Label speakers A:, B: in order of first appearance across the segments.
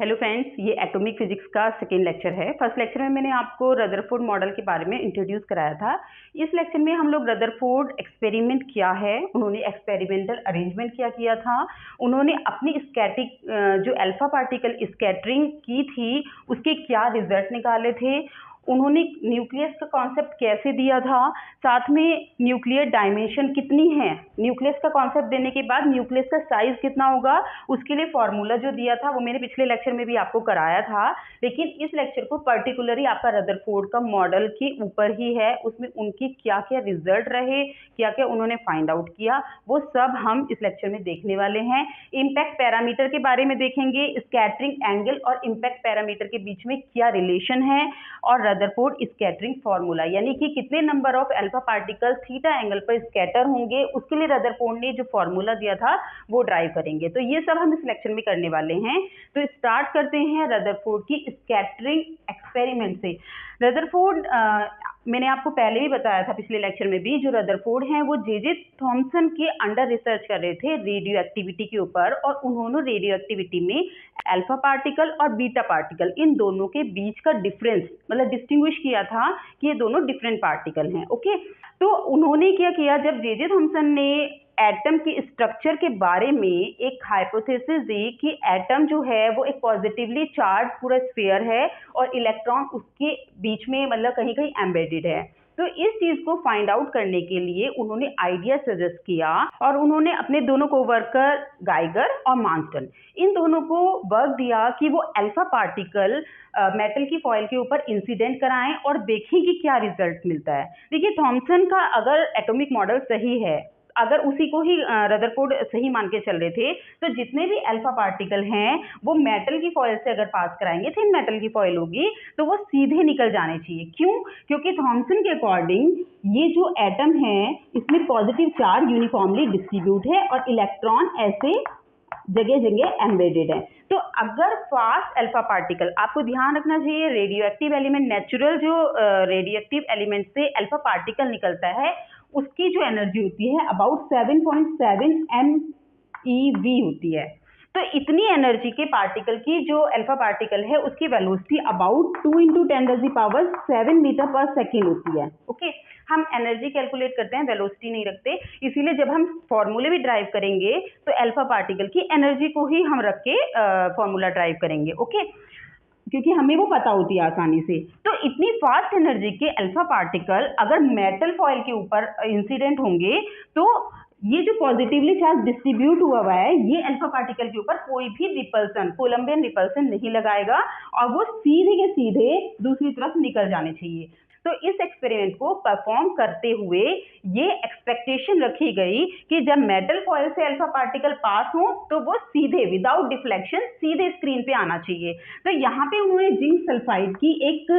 A: Hello friends, ये atomic physics का second lecture है। फर्स्ट लेक्चर में मैंने आपको रदरफोर्ड मॉडल के बारे में इंट्रोड्यूस कराया था। इस लेक्चर में हम लोग रदरफोर्ड एक्सपेरिमेंट क्या है, उन्होंने एक्सपेरिमेंटल अरेंजमेंट क्या किया था, उन्होंने अपनी स्कैटिक जो अल्फा पार्टिकल स्कैटरिंग की थी उसके क्या रिजल्ट निकाले थे, उन्होंने न्यूक्लियस का कॉन्सेप्ट कैसे दिया था, साथ में न्यूक्लियर डायमेंशन कितनी है, न्यूक्लियस का कॉन्सेप्ट देने के बाद न्यूक्लियस का साइज कितना होगा, उसके लिए फॉर्मूला जो दिया था वो मैंने पिछले लेक्चर में भी आपको कराया था। लेकिन इस लेक्चर को पर्टिकुलरली आपका रदरफोर्ड का मॉडल के ऊपर ही है, उसमें उनके क्या क्या रिजल्ट रहे, क्या क्या उन्होंने फाइंड आउट किया, वो सब हम इस लेक्चर में देखने वाले हैं। इम्पैक्ट पैरामीटर के बारे में देखेंगे, स्कैटरिंग एंगल और इम्पैक्ट पैरामीटर के बीच में क्या रिलेशन है, और रदरफोर्ड स्कैटरिंग फार्मूला यानी कि कितने number of alpha particle theta angle पर स्कैटर होंगे, उसके लिए रदरफोर्ड ने जो फार्मूला दिया था वो ड्राइव करेंगे। तो ये सब हम इस लेक्चर में करने वाले हैं। तो स्टार्ट करते हैं रदरफोर्ड की स्कैटरिंग एक्सपेरिमेंट से। रदरफोर्ड मैंने आपको पहले भी बताया था पिछले लेक्चर में भी, जो रदरफोर्ड हैं वो जे थॉमसन के अंडर रिसर्च कर रहे थे रेडियो एक्टिविटी के ऊपर, और उन्होंने रेडियो एक्टिविटी में अल्फा पार्टिकल और बीटा पार्टिकल इन दोनों के बीच का डिफरेंस मतलब डिस्टिंग्विश किया था कि ये दोनों डिफरेंट पार्टिकल हैं। ओके, तो उन्होंने क्या किया, जब जे थॉमसन ने एटम के स्ट्रक्चर के बारे में एक हाइपोथेसिस दी कि एटम जो है वो एक पॉजिटिवली चार्ज पूरा स्फीयर है और इलेक्ट्रॉन उसके बीच में मतलब कहीं कहीं एम्बेडेड है, तो इस चीज को फाइंड आउट करने के लिए उन्होंने आइडिया सजेस्ट किया और उन्होंने अपने दोनों कोवर्कर गाइगर और मार्स्टन इन दोनों को वर्क दिया कि वो अल्फा पार्टिकल मेटल की फॉइल के ऊपर इंसिडेंट कराएं और देखें कि क्या रिजल्ट मिलता है। देखिए, थॉमसन का अगर एटॉमिक मॉडल सही है, अगर उसी को ही रदरफोर्ड सही मान के चल रहे थे, तो जितने भी अल्फा पार्टिकल हैं वो मेटल की फॉइल से अगर पास कराएंगे, थिन मेटल की फॉइल होगी, तो वो सीधे निकल जाने चाहिए। क्यों? क्योंकि थॉमसन के अकॉर्डिंग ये जो एटम है इसमें पॉजिटिव चार्ज यूनिफॉर्मली डिस्ट्रीब्यूट है और इलेक्ट्रॉन ऐसे जगह जगह एम्बेडेड है। तो अगर फास्ट अल्फा पार्टिकल, आपको ध्यान रखना चाहिए, रेडियो एक्टिव एलिमेंट, नेचुरल जो रेडियो एक्टिव एलिमेंट से अल्फा पार्टिकल निकलता है उसकी जो एनर्जी होती है अबाउट 7.7 MeV होती है। तो इतनी एनर्जी के पार्टिकल की जो अल्फा पार्टिकल है उसकी वेलोसिटी अबाउट 2 × 10⁷ मीटर पर सेकेंड होती है। ओके, हम एनर्जी कैलकुलेट करते हैं, वेलोसिटी नहीं रखते, इसीलिए जब हम फॉर्मूले भी ड्राइव करेंगे तो अल्फा पार्टिकल की एनर्जी को ही हम रख के फॉर्मूला ड्राइव करेंगे। ओके, क्योंकि हमें वो पता होती है आसानी से। तो इतनी फास्ट एनर्जी के अल्फा पार्टिकल अगर मेटल फॉइल के ऊपर इंसिडेंट होंगे तो ये जो पॉजिटिवली चार्ज डिस्ट्रीब्यूट हुआ है ये अल्फा पार्टिकल के ऊपर कोई भी रिपल्सन, कोलम्बियन रिपल्सन नहीं लगाएगा और वो सीधे के सीधे दूसरी तरफ निकल जाने चाहिए। तो इस एक्सपेरिमेंट को परफॉर्म करते हुए ये एक्सपेक्टेशन रखी गई कि जब मेटल फॉइल से अल्फा पार्टिकल पास हो तो वो सीधे विदाउट डिफ्लेक्शन सीधे स्क्रीन पे आना चाहिए। तो यहाँ पे उन्होंने जिंक सल्फाइड की एक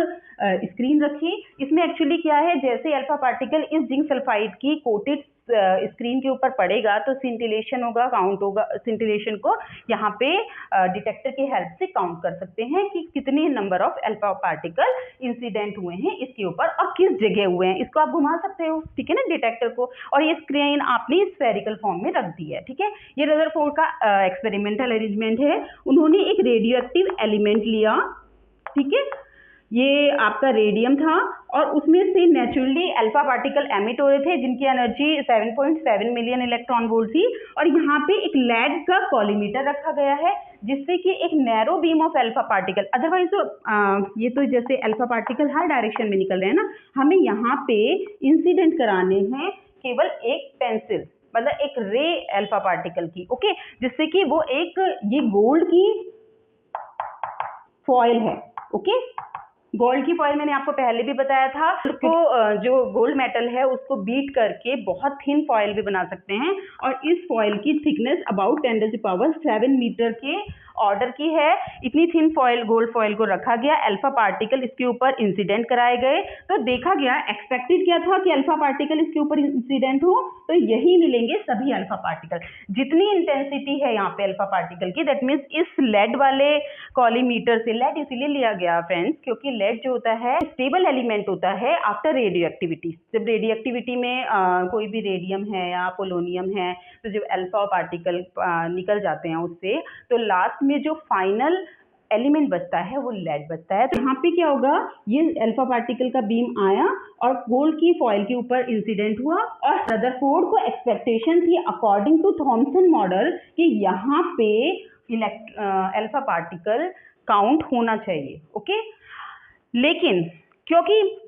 A: स्क्रीन रखी। इसमें एक्चुअली क्या है, जैसे अल्फा पार्टिकल इस जिंक सल्फाइड की कोटेड स्क्रीन के ऊपर पड़ेगा तो सिंटिलेशन होगा, काउंट होगा, सिंटिलेशन को यहाँ पे डिटेक्टर की हेल्प से काउंट कर सकते हैं कि कितने number of alpha particle incident हुए हैं इसके ऊपर और किस जगह हुए हैं। इसको आप घुमा सकते हो, ठीक है ना, डिटेक्टर को, और ये स्क्रीन आपने स्फेरिकल फॉर्म में रख दी है। ठीक है, ये रदरफोर्ड का एक्सपेरिमेंटल अरेंजमेंट है। उन्होंने एक रेडियो एक्टिव एलिमेंट लिया, ठीक है, ये आपका रेडियम था और उसमें से नेचुरली अल्फा पार्टिकल एमिट हो रहे थे जिनकी एनर्जी 7.7 मिलियन इलेक्ट्रॉन वोल्ट थी, और यहाँ पे एक लेड का कॉलीमीटर रखा गया है जिससे कि एक narrow beam of alpha particle, otherwise तो ये तो जैसे अल्फा पार्टिकल हर डायरेक्शन में निकल रहे हैं ना, हमें यहाँ पे इंसिडेंट कराने हैं केवल एक पेंसिल मतलब एक रे अल्फा पार्टिकल की। ओके, जिससे कि वो एक ये गोल्ड की फॉइल है। ओके, गोल्ड की फॉइल मैंने आपको पहले भी बताया था, उसको जो गोल्ड मेटल है उसको बीट करके बहुत थिन फॉइल भी बना सकते हैं, और इस फॉइल की थिकनेस अबाउट 10⁷ मीटर के ऑर्डर की है। इतनी थिन फॉइल, गोल्ड फॉइल को रखा गया, अल्फा पार्टिकल इसके ऊपर इंसिडेंट कराए गए, तो देखा गया, एक्सपेक्टेड क्या था कि अल्फा पार्टिकल इसके ऊपर इंसिडेंट हो तो यही मिलेंगे सभी अल्फा पार्टिकल। जितनी इंटेंसिटी है यहाँ पे अल्फा पार्टिकल की, दैट मीन्स इस लेड वाले कॉलीमीटर से, लेड इसीलिए लिया गया फ्रेंड्स क्योंकि लेड जो होता है स्टेबल एलिमेंट होता है आफ्टर रेडियो एक्टिविटी। जब रेडियो एक्टिविटी में कोई भी रेडियम है या पोलोनियम है तो जब अल्फा पार्टिकल निकल जाते हैं उससे, तो लास्ट में जो फाइनल एलिमेंट बचता है वो लेड बचता है। तो यहाँ पे क्या होगा, ये अल्फा पार्टिकल का बीम आया और गोल्ड की फॉइल के ऊपर इंसिडेंट हुआ और रदरफोर्ड को एक्सपेक्टेशन थी अकॉर्डिंग टू थॉमसन मॉडल कि यहाँ पे अल्फा पार्टिकल काउंट होना चाहिए। ओके, लेकिन क्योंकि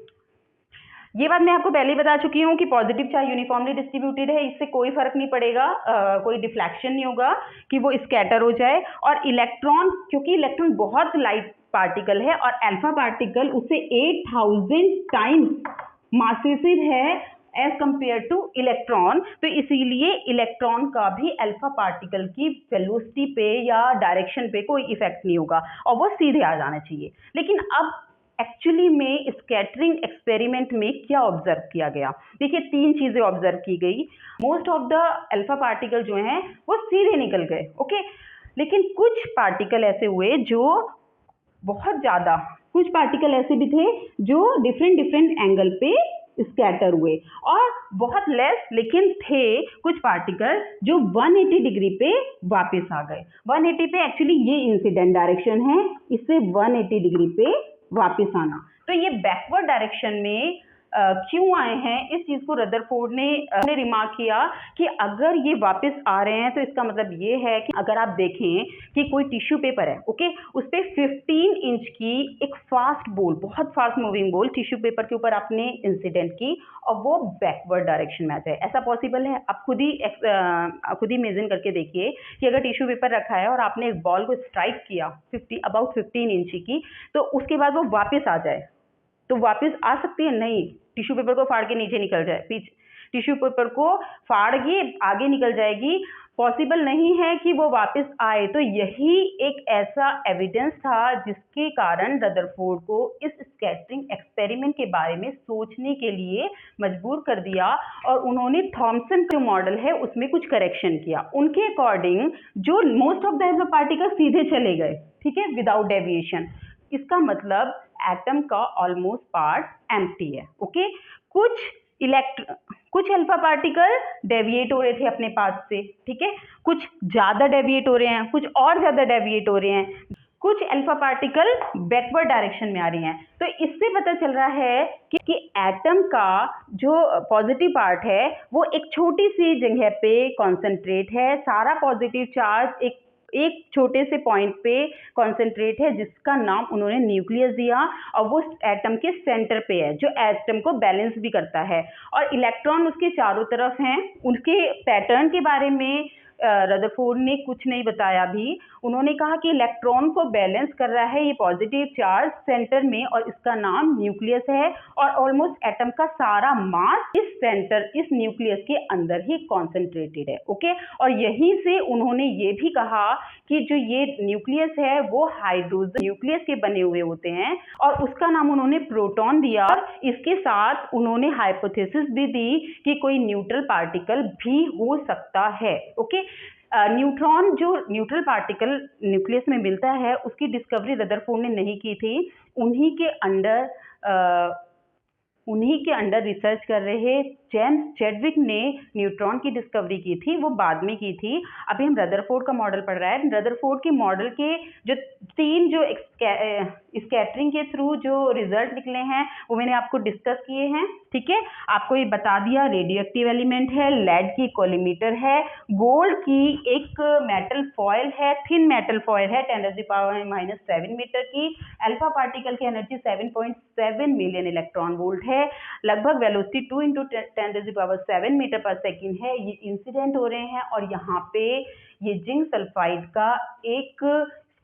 A: ये बात मैं आपको पहले ही बता चुकी हूँ कि पॉजिटिव चार्ज यूनिफॉर्मली डिस्ट्रीब्यूटेड है, इससे कोई फर्क नहीं पड़ेगा, कोई डिफ्लेक्शन नहीं होगा कि वो स्कैटर हो जाए। और इलेक्ट्रॉन, क्योंकि इलेक्ट्रॉन बहुत लाइट पार्टिकल है और अल्फा पार्टिकल उससे 8000 टाइम्स मासिव है एज कंपेयर टू इलेक्ट्रॉन, तो इसीलिए इलेक्ट्रॉन का भी अल्फा पार्टिकल की वेलोसिटी पे या डायरेक्शन पे कोई इफेक्ट नहीं होगा और वो सीधे आ जाना चाहिए। लेकिन अब एक्चुअली में स्कैटरिंग एक्सपेरिमेंट में क्या ऑब्जर्व किया गया, देखिए 3 चीजें ऑब्जर्व की गई। Most of the alpha particle जो हैं वो सीधे निकल गए, ओके, लेकिन कुछ पार्टिकल ऐसे हुए जो बहुत ज्यादा, कुछ पार्टिकल ऐसे भी थे जो डिफरेंट एंगल पे स्कैटर हुए और बहुत लेस लेकिन थे कुछ पार्टिकल जो 180 डिग्री पे वापस आ गए। 180 पे एक्चुअली ये इंसिडेंट डायरेक्शन है, इससे 180 डिग्री पे वापस आना। तो ये बैकवर्ड डायरेक्शन में क्यों आए हैं, इस चीज को रदरफोर्ड ने रिमार्क किया कि अगर ये वापस आ रहे हैं तो इसका मतलब ये है कि अगर आप देखें कि कोई टिश्यू पेपर है, ओके, उस पर 15 इंच की एक फास्ट बॉल, बहुत fast moving ball tissue paper के ऊपर आपने इंसिडेंट की और वो बैकवर्ड डायरेक्शन में आ जाए, ऐसा पॉसिबल है? आप खुद ही इमेजिन करके देखिए कि अगर टिश्यू पेपर रखा है और आपने एक बॉल को स्ट्राइक किया अबाउट 15 इंच की, तो उसके बाद वो वापस आ जाए, तो वापस आ सकती है? नहीं, टिश्यू पेपर को फाड़ के नीचे निकल जाए, टिश्यू पेपर को फाड़ के आगे निकल जाएगी, पॉसिबल नहीं है कि वो वापस आए। तो यही एक ऐसा एविडेंस था जिसके कारण रदरफोर्ड को इस स्कैटरिंग एक्सपेरिमेंट के बारे में सोचने के लिए मजबूर कर दिया और उन्होंने थॉमसन जो मॉडल है उसमें कुछ करेक्शन किया। उनके अकॉर्डिंग जो मोस्ट ऑफ द पार्टिकल सीधे चले गए, ठीक है, विदाउट डेविएशन, इसका मतलब एटम का ऑलमोस्ट पार्ट एम्प्टी है, ओके। कुछ अल्फा पार्टिकल डेविएट हो रहे थे अपने पाथ से, ठीक है, कुछ ज्यादा डेविएट हो रहे हैं, कुछ और ज्यादा डेविएट हो रहे हैं, कुछ अल्फा पार्टिकल बैकवर्ड डायरेक्शन में आ रही हैं। तो इससे पता चल रहा है कि एटम का जो पॉजिटिव पार्ट है वो एक छोटी सी जगह पे कॉन्सेंट्रेट है, सारा पॉजिटिव चार्ज एक छोटे से पॉइंट पे कॉन्सेंट्रेट है जिसका नाम उन्होंने न्यूक्लियस दिया और वो एटम के सेंटर पे है जो एटम को बैलेंस भी करता है और इलेक्ट्रॉन उसके चारों तरफ हैं। उनके पैटर्न के बारे में रदरफोर्ड ने कुछ नहीं बताया भी, उन्होंने कहा कि इलेक्ट्रॉन को बैलेंस कर रहा है ये पॉजिटिव चार्ज सेंटर में और इसका नाम न्यूक्लियस है और ऑलमोस्ट एटम का सारा मास इस सेंटर, इस न्यूक्लियस के अंदर ही कॉन्सेंट्रेटेड है, ओके। और यहीं से उन्होंने ये भी कहा कि जो ये न्यूक्लियस है वो हाइड्रोजन न्यूक्लियस के बने हुए होते हैं और उसका नाम उन्होंने प्रोटॉन दिया। इसके साथ उन्होंने हाइपोथेसिस भी दी कि कोई न्यूट्रल पार्टिकल भी हो सकता है, ओके। न्यूट्रॉन जो न्यूट्रल पार्टिकल न्यूक्लियस में मिलता है उसकी डिस्कवरी रदरफोर्ड ने नहीं की थी, उन्हीं के अंडर रिसर्च कर रहे जेम्स चैडविक ने न्यूट्रॉन की डिस्कवरी की थी, वो बाद में की थी। अभी हम रदरफोर्ड का मॉडल पढ़ रहा है। रदरफोर्ड के मॉडल के जो 3 जो स्कैटरिंग के थ्रू जो रिजल्ट निकले हैं वो मैंने आपको डिस्कस किए हैं, ठीक है। आपको ये बता दिया रेडियो एक्टिव एलिमेंट है, लेड की कोलिमीटर है, गोल्ड की एक मेटल फॉयल है, थिन मेटल फॉयल है 10⁻⁻7 मीटर की, अल्फा पार्टिकल की एनर्जी 7.7 मिलियन इलेक्ट्रॉन वोल्ट है, लगभग वेलोसिटी 2 × 10⁻7 मीटर पर सेकेंड है। ये इंसिडेंट हो रहे हैं और यहाँ पे ये जिंक सल्फाइड का एक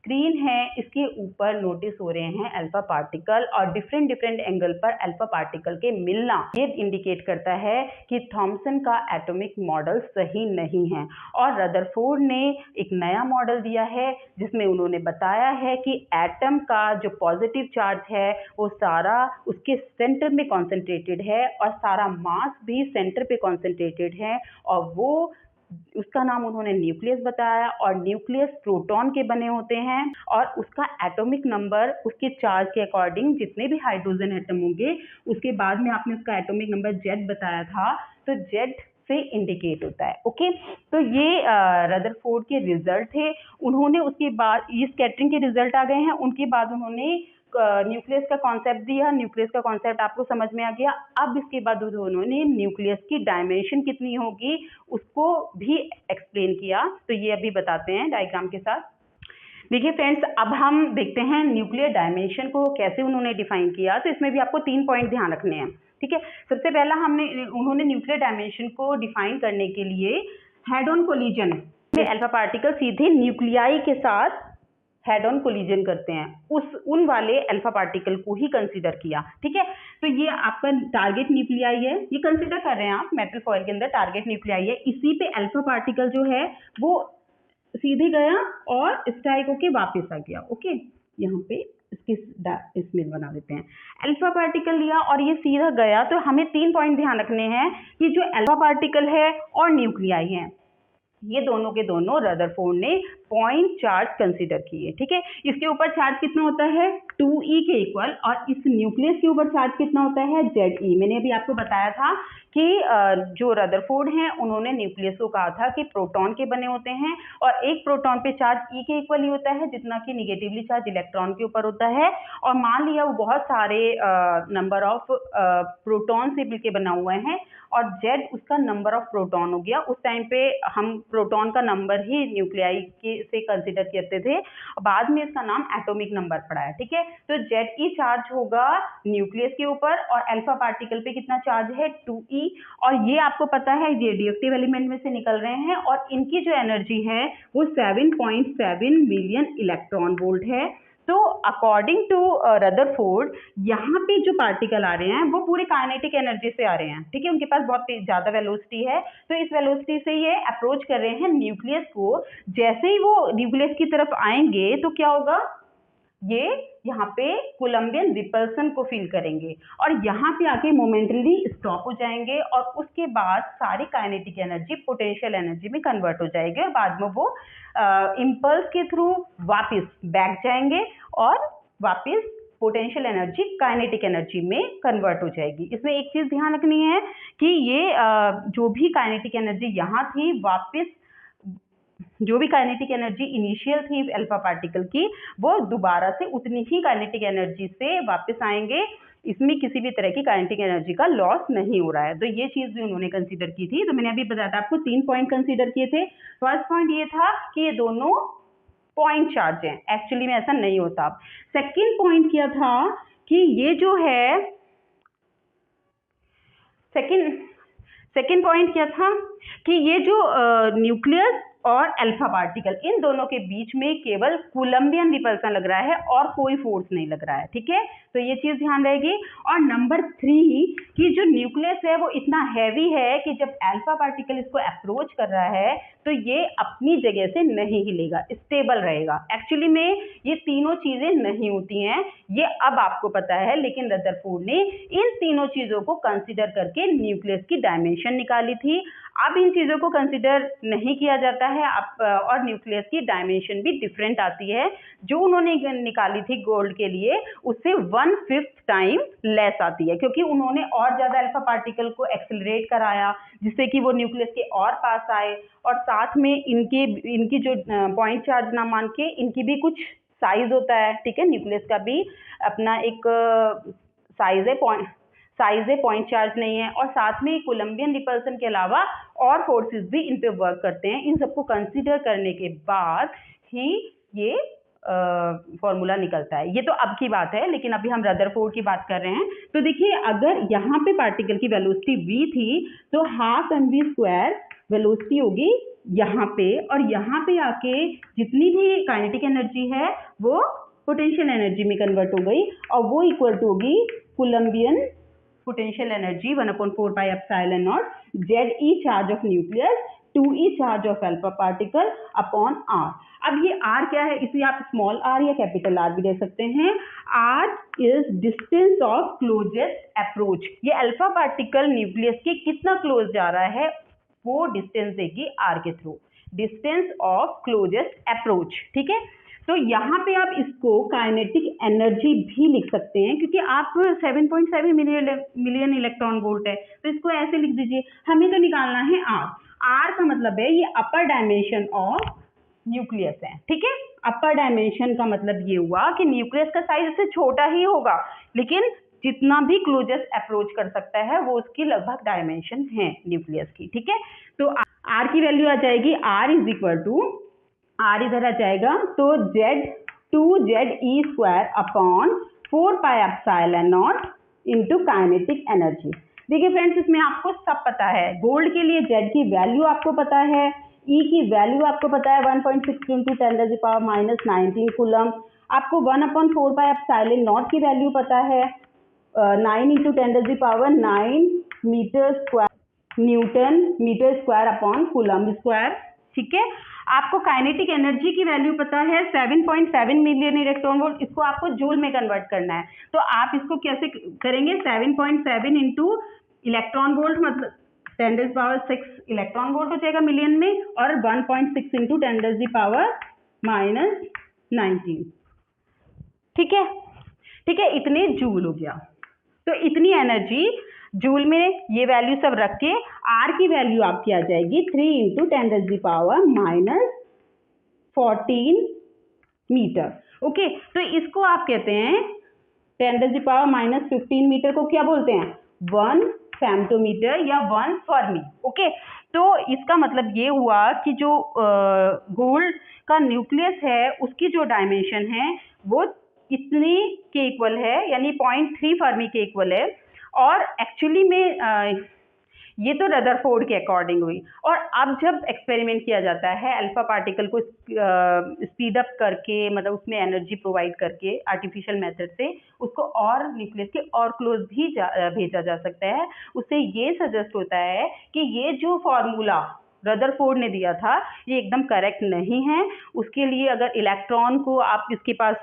A: स्क्रीन है, इसके ऊपर नोटिस हो रहे हैं अल्फा पार्टिकल और डिफरेंट एंगल पर अल्फा पार्टिकल के मिलना। ये इंडिकेट करता है कि थॉमसन का एटॉमिक मॉडल सही नहीं है और रदरफोर्ड ने एक नया मॉडल दिया है जिसमें उन्होंने बताया है कि एटम का जो पॉजिटिव चार्ज है वो सारा उसके सेंटर में कॉन्सेंट्रेटेड है और सारा मास भी सेंटर पे कॉन्सेंट्रेटेड है और वो उसका नाम उन्होंने न्यूक्लियस बताया और न्यूक्लियस प्रोटॉन के बने होते हैं और उसका एटॉमिक नंबर उसके चार्ज के अकॉर्डिंग जितने भी हाइड्रोजन एटम होंगे उसके बाद में आपने उसका एटॉमिक नंबर जेड बताया था, तो जेड से इंडिकेट होता है। ओके, तो ये रदरफोर्ड के रिजल्ट थे। उन्होंने उसके बाद ये स्कैटरिंग के रिजल्ट आ गए हैं, उनके बाद उन्होंने न्यूक्लियस का कॉन्सेप्ट दिया। न्यूक्लियस का कॉन्सेप्ट आपको समझ में आ गया। अब इसके बाद उन्होंने न्यूक्लियस की डायमेंशन कितनी होगी उसको भी एक्सप्लेन किया। तो ये अभी बताते हैं डायग्राम के साथ। देखिए फ्रेंड्स, अब हम देखते हैं न्यूक्लियर डायमेंशन को कैसे उन्होंने डिफाइन किया। तो इसमें भी आपको 3 पॉइंट ध्यान रखने हैं, ठीक है। सबसे पहला उन्होंने न्यूक्लियर डायमेंशन को डिफाइन करने के लिए हेड ऑन कोलिजन में अल्फा पार्टिकल सीधे न्यूक्लियाई के साथ हेड ऑन कोलिजन करते हैं, उन वाले अल्फा पार्टिकल को ही कंसीडर किया, ठीक है। तो ये आपका टारगेट न्यूक्लियाई है, ये कंसीडर कर रहे हैं आप मेटल फॉयल के अंदर टारगेट न्यूक्लियाई है। इसी पे अल्फा पार्टिकल जो है वो सीधे गया और स्ट्राइक होके वापस आ गया। ओके, यहाँ पे इसमें बना देते हैं। अल्फा पार्टिकल लिया और ये सीधा गया। तो हमें 3 पॉइंट ध्यान रखने हैं कि जो अल्फा पार्टिकल है और न्यूक्लियाई है, ये दोनों के दोनों रदरफोर्ड ने पॉइंट चार्ज कंसीडर किए, ठीक है। इसके ऊपर चार्ज कितना होता है 2e के इक्वल, और इस न्यूक्लियस के ऊपर चार्ज कितना होता है Ze। मैंने अभी आपको बताया था कि जो रदरफोर्ड हैं उन्होंने न्यूक्लियस को कहा था कि प्रोटॉन के बने होते हैं और एक प्रोटॉन पे चार्ज E के इक्वल ही होता है जितना कि निगेटिवली चार्ज इलेक्ट्रॉन के ऊपर होता है। और मान लिया वो बहुत सारे नंबर ऑफ प्रोटॉन से मिलकर बना हुआ है और Z उसका नंबर ऑफ प्रोटॉन हो गया। उस टाइम पे हम प्रोटॉन का नंबर ही न्यूक्लियाई के से कंसीडर करते थे, बाद में इसका नाम एटॉमिक नंबर पड़ा है, ठीक है। तो Ze चार्ज होगा न्यूक्लियस के ऊपर और अल्फा पार्टिकल पे कितना चार्ज है 2e, और ये आपको पता है रेडियोएक्टिव एलिमेंट में से निकल रहे हैं और इनकी जो एनर्जी है वो 7.7 मिलियन इलेक्ट्रॉन वोल्ट है। तो अकॉर्डिंग टू रदरफोर्ड यहाँ पे जो पार्टिकल आ रहे हैं वो पूरे काइनेटिक एनर्जी से आ रहे हैं, ठीक है। उनके पास बहुत ज्यादा वेलोसिटी है, तो इस वेलोसिटी से ये अप्रोच कर रहे हैं न्यूक्लियस को। जैसे ही वो न्यूक्लियस की तरफ आएंगे तो क्या होगा, ये यहाँ पे कोलंबियन रिपल्सन को फील करेंगे और यहाँ पे आके मोमेंटली स्टॉप हो जाएंगे और उसके बाद सारी काइनेटिक एनर्जी पोटेंशियल एनर्जी में कन्वर्ट हो जाएगी और बाद में वो इम्पल्स के थ्रू वापस बैक जाएंगे और वापस पोटेंशियल एनर्जी काइनेटिक एनर्जी में कन्वर्ट हो जाएगी। इसमें एक चीज ध्यान रखनी है कि ये जो भी काइनेटिक एनर्जी यहाँ थी, वापस जो भी काइनेटिक एनर्जी इनिशियल थी अल्फा पार्टिकल की, वो दोबारा से उतनी ही काइनेटिक एनर्जी से वापस आएंगे। इसमें किसी भी तरह की काइनेटिक एनर्जी का लॉस नहीं हो रहा है। तो ये चीज भी उन्होंने कंसीडर की थी। तो मैंने अभी बताया था आपको 3 पॉइंट कंसीडर किए थे। फर्स्ट पॉइंट ये था कि ये दोनों पॉइंट चार्ज हैं, एक्चुअली में ऐसा नहीं होता। सेकेंड पॉइंट क्या था कि ये जो है सेकेंड पॉइंट क्या था कि ये जो न्यूक्लियस और अल्फा पार्टिकल, इन दोनों के बीच में केवल कोलंबियन रिपल्सन लग रहा है और कोई फोर्स नहीं लग रहा है, ठीक है। तो ये चीज ध्यान रहेगी। और नंबर 3 कि जो न्यूक्लियस है वो इतना हैवी है कि जब अल्फा पार्टिकल इसको अप्रोच कर रहा है तो ये अपनी जगह से नहीं हिलेगा, स्टेबल रहेगा। एक्चुअली में ये तीनों चीजें नहीं होती हैं, ये अब आपको पता है, लेकिन रदरफोर्ड ने इन तीनों चीजों को कंसिडर करके न्यूक्लियस की डायमेंशन निकाली थी। अब इन चीजों को कंसिडर नहीं किया जाता है और न्यूक्लियस की डायमेंशन भी डिफरेंट आती है। जो उन्होंने निकाली थी गोल्ड के लिए उससे 1/5 टाइम लेस आती है, क्योंकि उन्होंने और ज्यादा अल्फा पार्टिकल को एक्सेलरेट कराया जिससे कि वो न्यूक्लियस के और पास आए, और साथ में इनकी जो पॉइंट चार्ज ना मान के इनकी भी कुछ साइज होता है, ठीक है। न्यूक्लियस का भी अपना एक साइज है, पॉइंट चार्ज नहीं है, और साथ में कोलंबियन रिपल्सन के अलावा और फोर्सेस भी इन पे वर्क करते हैं। इन सबको कंसीडर करने के बाद ही ये फॉर्मूला निकलता है। ये तो अब की बात है, लेकिन अभी हम रदरफोर्ड की बात कर रहे हैं। तो देखिए, अगर यहाँ पे पार्टिकल की वेलोसिटी v थी तो 12 mv² वेलोसिटी होगी यहाँ पे, और यहाँ पे आके जितनी भी काइनेटिक एनर्जी है वो पोटेंशियल एनर्जी में कन्वर्ट हो गई, और वो इक्वल टू होगी Coulombian potential energy 1/4 pi epsilon nought Ze charge of nucleus 2e charge of alpha particle upon r। अब ये r क्या है, इसे आप स्मॉल r या कैपिटल R भी दे सकते हैं। r is distance of closest approach. ये अल्फा पार्टिकल न्यूक्लियस के कितना क्लोज जा रहा है वो डिस्टेंस देगी r के through, distance of closest approach, ठीक है। तो यहाँ पे आप इसको काइनेटिक एनर्जी भी लिख सकते हैं, क्योंकि आप 7.7 मिलियन इलेक्ट्रॉन वोल्ट है, तो इसको ऐसे लिख दीजिए। हमें तो निकालना है आर। आर का मतलब है ये अपर डायमेंशन ऑफ न्यूक्लियस है, ठीक है। अपर डायमेंशन का मतलब ये हुआ कि न्यूक्लियस का साइज इससे छोटा ही होगा, लेकिन जितना भी क्लोजेस्ट अप्रोच कर सकता है वो उसकी लगभग डायमेंशन है न्यूक्लियस की, ठीक है। तो आर की वैल्यू आ जाएगी, r is equal to, r इधर आ जाएगा तो Z2ZE² upon 4 pi epsilon nought into kinetic energy. देखिए फ्रेंड्स, इसमें आपको सब पता है। गोल्ड के लिए Z की वैल्यू आपको पता है, E की वैल्यू आपको पता है 1.6 इंटू 10⁻⁻19 कूलम। आपको 1/4 पाई एप्सिलॉन नॉट की वैल्यू पता है, 9 into 10⁻9 metre square newton metre square upon coulomb square, ठीक है। आपको काइनेटिक एनर्जी की वैल्यू पता है 7.7 मिलियन इलेक्ट्रॉन वोल्ट, इसको आपको जूल में कन्वर्ट करना है। तो आप इसको कैसे करेंगे, 7.7 इंटू इलेक्ट्रॉन वोल्ट मतलब 10⁻6 इलेक्ट्रॉन वोल्ट हो जाएगा मिलियन में, और 1.6 इंटू 10⁻⁻19, ठीक है, ठीक है। इतने जूल हो गया। तो इतनी एनर्जी जूल में ये वैल्यू सब रख के आर की वैल्यू आपकी आ जाएगी 3 इंटू 10⁻⁻14 मीटर, ओके। तो इसको आप कहते हैं 10⁻⁻15 मीटर को क्या बोलते हैं, 1 फेम्टोमीटर या 1 फर्मी, ओके। तो इसका मतलब ये हुआ कि जो गोल्ड का न्यूक्लियस है उसकी जो डायमेंशन है वो इतनी के इक्वल है, यानी 0.3 फर्मी के इक्वल है। और एक्चुअली में ये तो रदरफोर्ड के अकॉर्डिंग हुई। और अब जब एक्सपेरिमेंट किया जाता है अल्फा पार्टिकल को स्पीड अप करके, मतलब उसमें एनर्जी प्रोवाइड करके आर्टिफिशियल मेथड से उसको और न्यूक्लियस के और क्लोज भी भेजा जा सकता है। उससे ये सजेस्ट होता है कि ये जो फॉर्मूला रदरफोर्ड ने दिया था ये एकदम करेक्ट नहीं है। उसके लिए अगर इलेक्ट्रॉन को आप इसके पास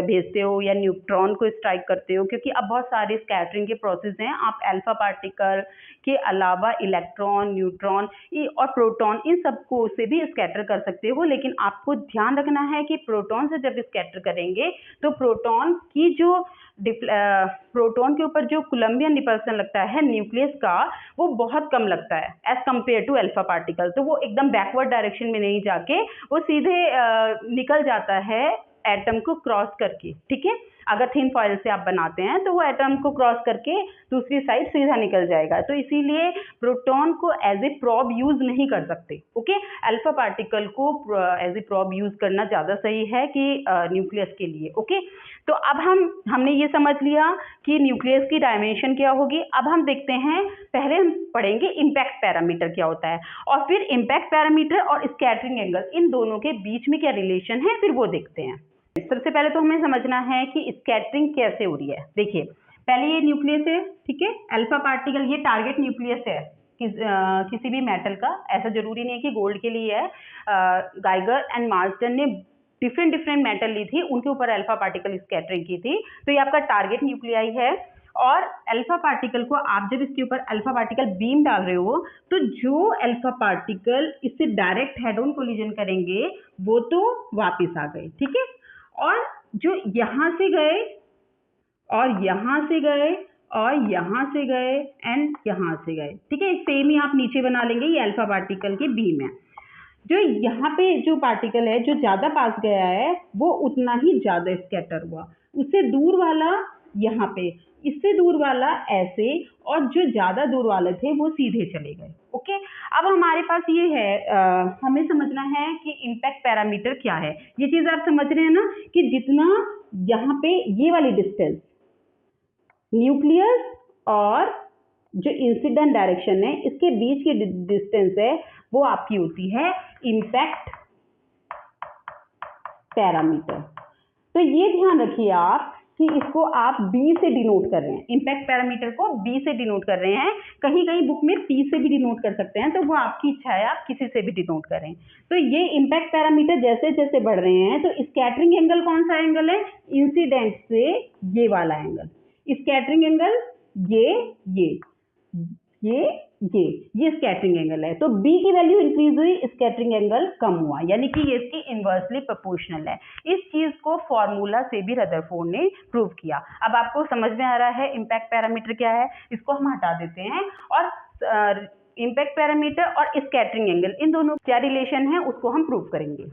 A: भेजते हो या न्यूट्रॉन को स्ट्राइक करते हो, क्योंकि अब बहुत सारे स्कैटरिंग के प्रोसेस हैं, आप अल्फा पार्टिकल के अलावा इलेक्ट्रॉन, न्यूट्रॉन और प्रोटॉन इन सबको से भी स्कैटर कर सकते हो। लेकिन आपको ध्यान रखना है कि प्रोटॉन से जब स्कैटर करेंगे तो प्रोटॉन की जो प्रोटॉन के ऊपर जो कोलम्बियन रिपल्सन लगता है न्यूक्लियस का वो बहुत कम लगता है as compare to alpha particle. तो वो एकदम बैकवर्ड डायरेक्शन में नहीं जाके वो सीधे निकल जाता है एटम को क्रॉस करके, ठीक है। अगर थिन फॉइल से आप बनाते हैं तो वो एटम को क्रॉस करके दूसरी साइड सीधा निकल जाएगा। तो इसीलिए प्रोटॉन को एज ए प्रॉब यूज नहीं कर सकते, ओके। अल्फा पार्टिकल को एज ए प्रॉब यूज करना ज़्यादा सही है कि न्यूक्लियस के लिए, ओके। तो अब हमने ये समझ लिया कि न्यूक्लियस की डायमेंशन क्या होगी। अब हम देखते हैं, पहले हम पढ़ेंगे इम्पैक्ट पैरामीटर क्या होता है, और फिर इम्पैक्ट पैरामीटर और स्कैटरिंग एंगल इन दोनों के बीच में क्या रिलेशन है फिर वो देखते हैं। सबसे पहले तो हमें समझना है कि स्कैटरिंग कैसे हो रही है। देखिए, पहले ये न्यूक्लियस है, ठीक है, अल्फा पार्टिकल, ये टारगेट न्यूक्लियस है किसी भी मेटल का, ऐसा जरूरी नहीं है कि गोल्ड के लिए है। गाइगर एंड मार्सटन ने डिफरेंट मेटल ली थी, उनके ऊपर अल्फा पार्टिकल स्कैटरिंग की थी। तो ये आपका टारगेट न्यूक्लियाई है। और अल्फा पार्टिकल को आप जब इसके ऊपर अल्फा पार्टिकल बीम डाल रहे हो तो जो अल्फा पार्टिकल इससे डायरेक्ट हेड ऑन कोलिजन करेंगे वो तो वापस आ गए, ठीक है। और जो यहाँ से गए और यहाँ से गए और यहाँ से गए एंड यहाँ से गए, ठीक है, सेम ही आप नीचे बना लेंगे, ये अल्फा पार्टिकल की बीम है। जो यहाँ पे जो पार्टिकल है जो ज़्यादा पास गया है वो उतना ही ज़्यादा स्कैटर हुआ, उससे दूर वाला यहाँ पे, इससे दूर वाला ऐसे, और जो ज़्यादा दूर वाले थे वो सीधे चले गए, ओके। अब हमारे पास ये है, हमें समझना है कि इम्पैक्ट पैरामीटर क्या है। ये चीज़ आप समझ रहे हैं ना कि जितना यहाँ पे ये वाली डिस्टेंस न्यूक्लियस और जो इंसिडेंट डायरेक्शन है इसके बीच की डिस्टेंस है वो आपकी होती है इम्पैक्ट पैरामीटर। तो ये ध्यान रखिए आप कि इसको आप B से डिनोट कर रहे हैं, इम्पैक्ट पैरामीटर को B से डिनोट कर रहे हैं। कहीं कहीं बुक में P से भी डिनोट कर सकते हैं, तो वो आपकी इच्छा है, आप किसी से भी डिनोट करें। तो ये इम्पैक्ट पैरामीटर जैसे जैसे बढ़ रहे हैं तो स्कैटरिंग एंगल कौन सा एंगल है, इंसिडेंट से ये वाला एंगल, स्कैटरिंग एंगल ये ये स्कैटरिंग एंगल है, तो बी की वैल्यू इंक्रीज हुई, स्कैटरिंग एंगल कम हुआ, यानी कि ये इसकी इनवर्सली प्रोपोर्शनल है। इस चीज को फॉर्मूला से भी रदरफोर्ड ने प्रूव किया। अब आपको समझ में आ रहा है इम्पैक्ट पैरामीटर क्या है, इसको हम हटा देते हैं और इम्पैक्ट पैरामीटर और स्कैटरिंग एंगल इन दोनों क्या रिलेशन है उसको हम प्रूव करेंगे।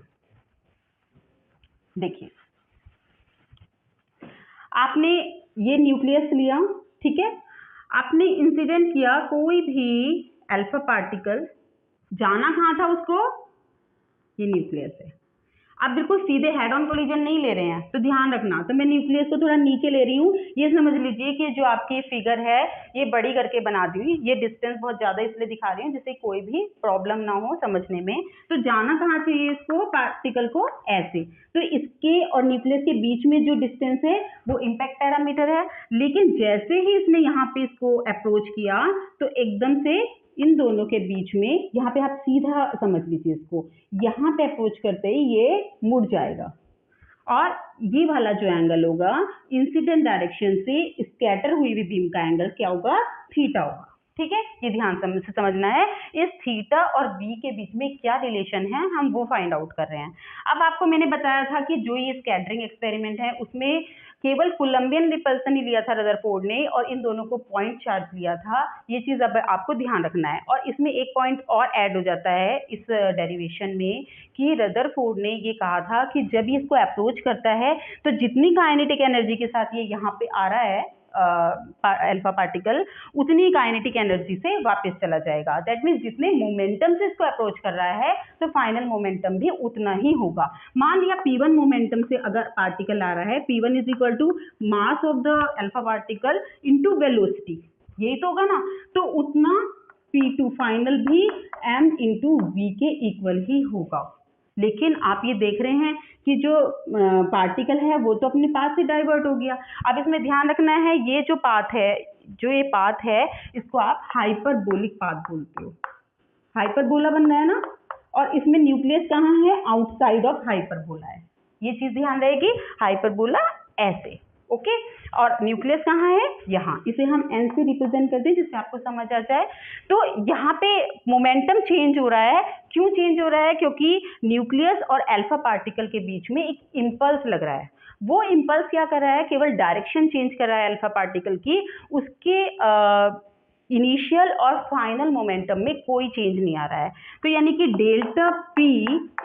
A: देखिए, आपने ये न्यूक्लियस लिया, ठीक है, आपने इंसिडेंट किया कोई भी अल्फा पार्टिकल, जाना कहाँ था उसको, ये न्यूक्लियस है। आप बिल्कुल सीधे हेड ऑन कोलिजन नहीं ले रहे हैं, तो ध्यान रखना, तो मैं न्यूक्लियस को थोड़ा नीचे ले रही हूँ। ये समझ लीजिए कि जो आपकी फिगर है ये बड़ी करके बना दी हुई, ये डिस्टेंस बहुत ज्यादा इसलिए दिखा रही हूँ जिससे कोई भी प्रॉब्लम ना हो समझने में। तो जाना कहाँ चाहिए इसको, पार्टिकल को ऐसे, तो इसके और न्यूक्लियस के बीच में जो डिस्टेंस है वो इम्पैक्ट पैरामीटर है। लेकिन जैसे ही इसने यहाँ पे इसको अप्रोच किया तो एकदम से इन दोनों के बीच में, यहाँ पे आप सीधा समझ लीजिए इसको, यहाँ पे अप्रोच करते ही ये मुड़ जाएगा और ये वाला जो एंगल होगा इंसिडेंट डायरेक्शन से स्कैटर हुई हुई बीम का एंगल क्या होगा, थीटा होगा। ठीक है, ये ध्यान से समझना है। इस थीटा और बी के बीच में क्या रिलेशन है हम वो फाइंड आउट कर रहे हैं। अब आपको मैंने बताया था कि जो ये स्कैटरिंग एक्सपेरिमेंट है उसमें केवल कोलंबियन रिपल्सन ही लिया था रदरफोर्ड ने और इन दोनों को पॉइंट चार्ज लिया था। ये चीज अब आपको ध्यान रखना है। और इसमें एक पॉइंट और ऐड हो जाता है इस डेरिवेशन में कि रदरफोर्ड ने ये कहा था कि जब ये इसको अप्रोच करता है तो जितनी काइनेटिक एनर्जी के साथ ये यहाँ पे आ रहा है अल्फा पार्टिकल, उतनी काइनेटिक एनर्जी से वापस चला जाएगा। दैट मीन्स जितने मोमेंटम से इसको अप्रोच कर रहा है तो फाइनल मोमेंटम भी उतना ही होगा। मान लिया P1 मोमेंटम से अगर पार्टिकल आ रहा है, P1 is equal to mass of the alpha particle into velocity, यही तो होगा ना, तो उतना P2 फाइनल भी m इंटू v के इक्वल ही होगा। लेकिन आप ये देख रहे हैं कि जो पार्टिकल है वो तो अपने पाथ से डाइवर्ट हो गया। अब इसमें ध्यान रखना है, ये जो पाथ है, जो ये पाथ है इसको आप हाइपरबोलिक पाथ बोलते हो। हाइपरबोला बन रहा है ना, और इसमें न्यूक्लियस कहाँ है, आउटसाइड ऑफ हाइपरबोला है। ये चीज ध्यान रहेगी, हाइपरबोला ऐसे, ओके, और न्यूक्लियस कहाँ है, यहाँ। इसे हम n से रिप्रेजेंट करते हैं जिससे आपको समझ आ जाए। तो यहाँ पे मोमेंटम चेंज हो रहा है। क्यों चेंज हो रहा है, क्योंकि न्यूक्लियस और अल्फा पार्टिकल के बीच में एक इम्पल्स लग रहा है। वो इम्पल्स क्या कर रहा है, केवल डायरेक्शन चेंज कर रहा है अल्फा पार्टिकल की, उसके इनिशियल और फाइनल मोमेंटम में कोई चेंज नहीं आ रहा है। तो यानी कि delta P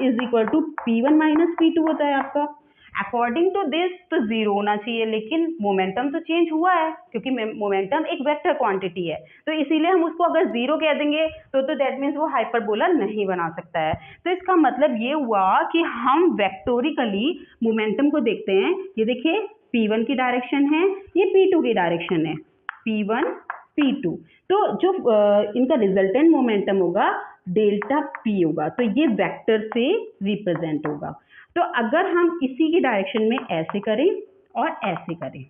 A: is equal to P1 minus P2 होता है आपका। अकॉर्डिंग टू दिस तो जीरो होना चाहिए, लेकिन मोमेंटम तो चेंज हुआ है क्योंकि मोमेंटम एक वेक्टर क्वांटिटी है, तो इसीलिए हम उसको अगर जीरो कह देंगे तो दैट मीन्स वो हाइपरबोला नहीं बना सकता है। तो इसका मतलब ये हुआ कि हम वेक्टोरिकली मोमेंटम को देखते हैं। ये देखिए P1 की डायरेक्शन है, ये P2 की डायरेक्शन है, P1 P2। तो जो इनका रिजल्टेंट मोमेंटम होगा डेल्टा P होगा, तो ये वेक्टर से रिप्रेजेंट होगा। तो अगर हम इसी की डायरेक्शन में ऐसे करें और ऐसे करें,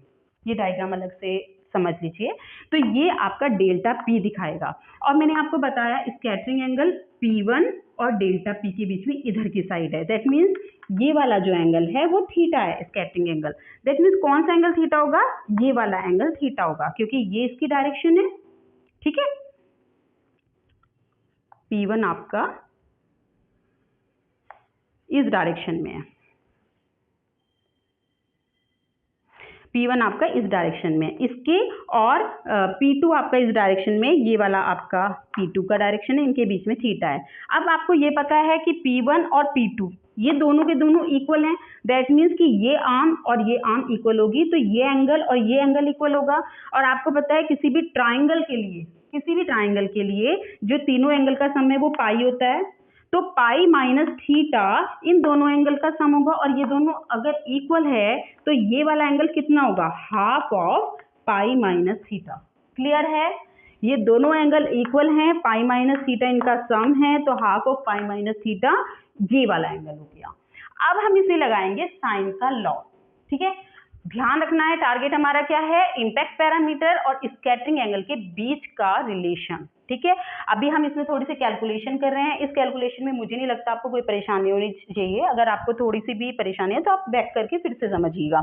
A: ये डायग्राम अलग से समझ लीजिए, तो ये आपका डेल्टा P दिखाएगा। और मैंने आपको बताया स्कैटरिंग एंगल P1 और डेल्टा P के बीच में इधर की साइड है। दैट मीन्स ये वाला जो एंगल है वो थीटा है, स्कैटरिंग एंगल। दैट मीन्स कौन सा एंगल थीटा होगा, ये वाला एंगल थीटा होगा, क्योंकि ये इसकी डायरेक्शन है। ठीक है, P1 आपका इस डायरेक्शन में है, P1 आपका इस डायरेक्शन में इसके, और P2 आपका इस डायरेक्शन में, ये वाला आपका P2 का डायरेक्शन है, इनके बीच में थीटा है। अब आपको ये पता है कि P1 और P2 ये दोनों के दोनों इक्वल हैं। दैट मीन्स कि ये आर्म और ये आर्म इक्वल होगी, तो ये एंगल और ये एंगल इक्वल होगा। और आपको पता है किसी भी ट्राइंगल के लिए जो तीनों एंगल का सम है वो पाई होता है, तो पाई माइनस थीटा इन दोनों एंगल का सम होगा। और ये दोनों अगर इक्वल है तो ये वाला एंगल कितना होगा, half of pi minus theta. Clear है, ये दोनों एंगल इक्वल हैं, पाई माइनस थीटा इनका सम है, तो half of pi minus theta ये वाला एंगल हो गया। अब हम इसे लगाएंगे साइन का लॉ। ठीक है, ध्यान रखना है टारगेट हमारा क्या है, इम्पैक्ट पैरामीटर और स्कैटरिंग एंगल के बीच का रिलेशन। ठीक है, अभी हम इसमें थोड़ी सी कैलकुलेशन कर रहे हैं। इस कैलकुलेशन में मुझे नहीं लगता आपको कोई परेशानी होनी चाहिए। अगर आपको थोड़ी सी भी परेशानी है तो आप बैक करके फिर से समझिएगा।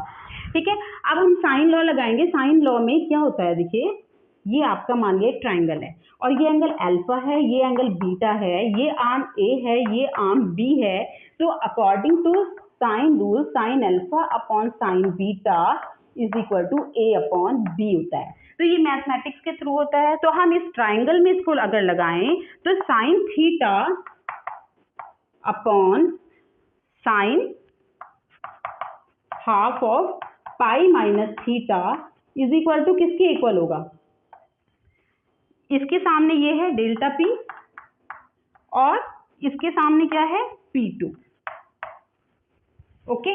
A: ठीक है, अब हम साइन लॉ लगाएंगे। साइन लॉ में क्या होता है, देखिए ये आपका मान लिया ट्राइंगल है और ये एंगल अल्फा है, ये एंगल बीटा है, ये आर्म ए है, ये आर्म बी है। तो according to sine rule sine alpha upon sine beta is equal to a upon b होता है। तो ये मैथमेटिक्स के थ्रू होता है। तो हम इस ट्राइंगल में इसको अगर लगाएं तो sine theta upon sine half of pi minus theta is equal to किसके इक्वल होगा? इसके सामने ये है डेल्टा पी और इसके सामने क्या है? P2। ओके,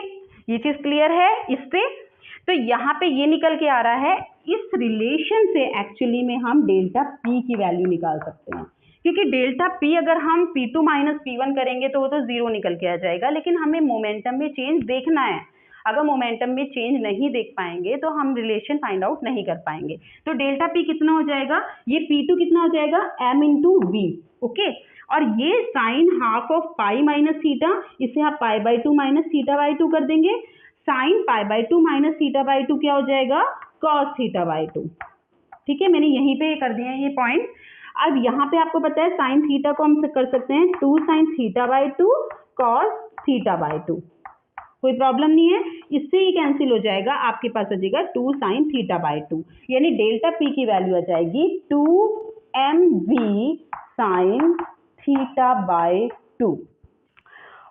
A: ये चीज क्लियर है इससे। तो यहाँ पे ये निकल के आ रहा है, इस रिलेशन से एक्चुअली में हम डेल्टा पी की वैल्यू निकाल सकते हैं, क्योंकि डेल्टा पी अगर हम P2 माइनस P1 करेंगे तो वो तो जीरो निकल के आ जाएगा, लेकिन हमें मोमेंटम में चेंज देखना है। अगर मोमेंटम में चेंज नहीं देख पाएंगे तो हम रिलेशन फाइंड आउट नहीं कर पाएंगे। तो डेल्टा पी कितना हो जाएगा? ये P2 कितना हो जाएगा? m into we. ओके, और ये sine half of pi minus theta, इसे आप pi by two minus theta by two कर देंगे। Sine pi by two minus theta by two क्या हो जाएगा? Cos theta by two. ठीक है, मैंने यहीं पे कर दिया है ये पॉइंट। अब यहाँ पे आपको पता है साइन थीटा को हम कर सकते हैं 2 sine theta by to cos theta by to, कोई प्रॉब्लम नहीं है। इससे ही कैंसिल हो जाएगा, आपके पास हो जाएगा 2 साइन थीटा बाई टू, यानी डेल्टा पी की वैल्यू आ जाएगी 2mv sine theta by to.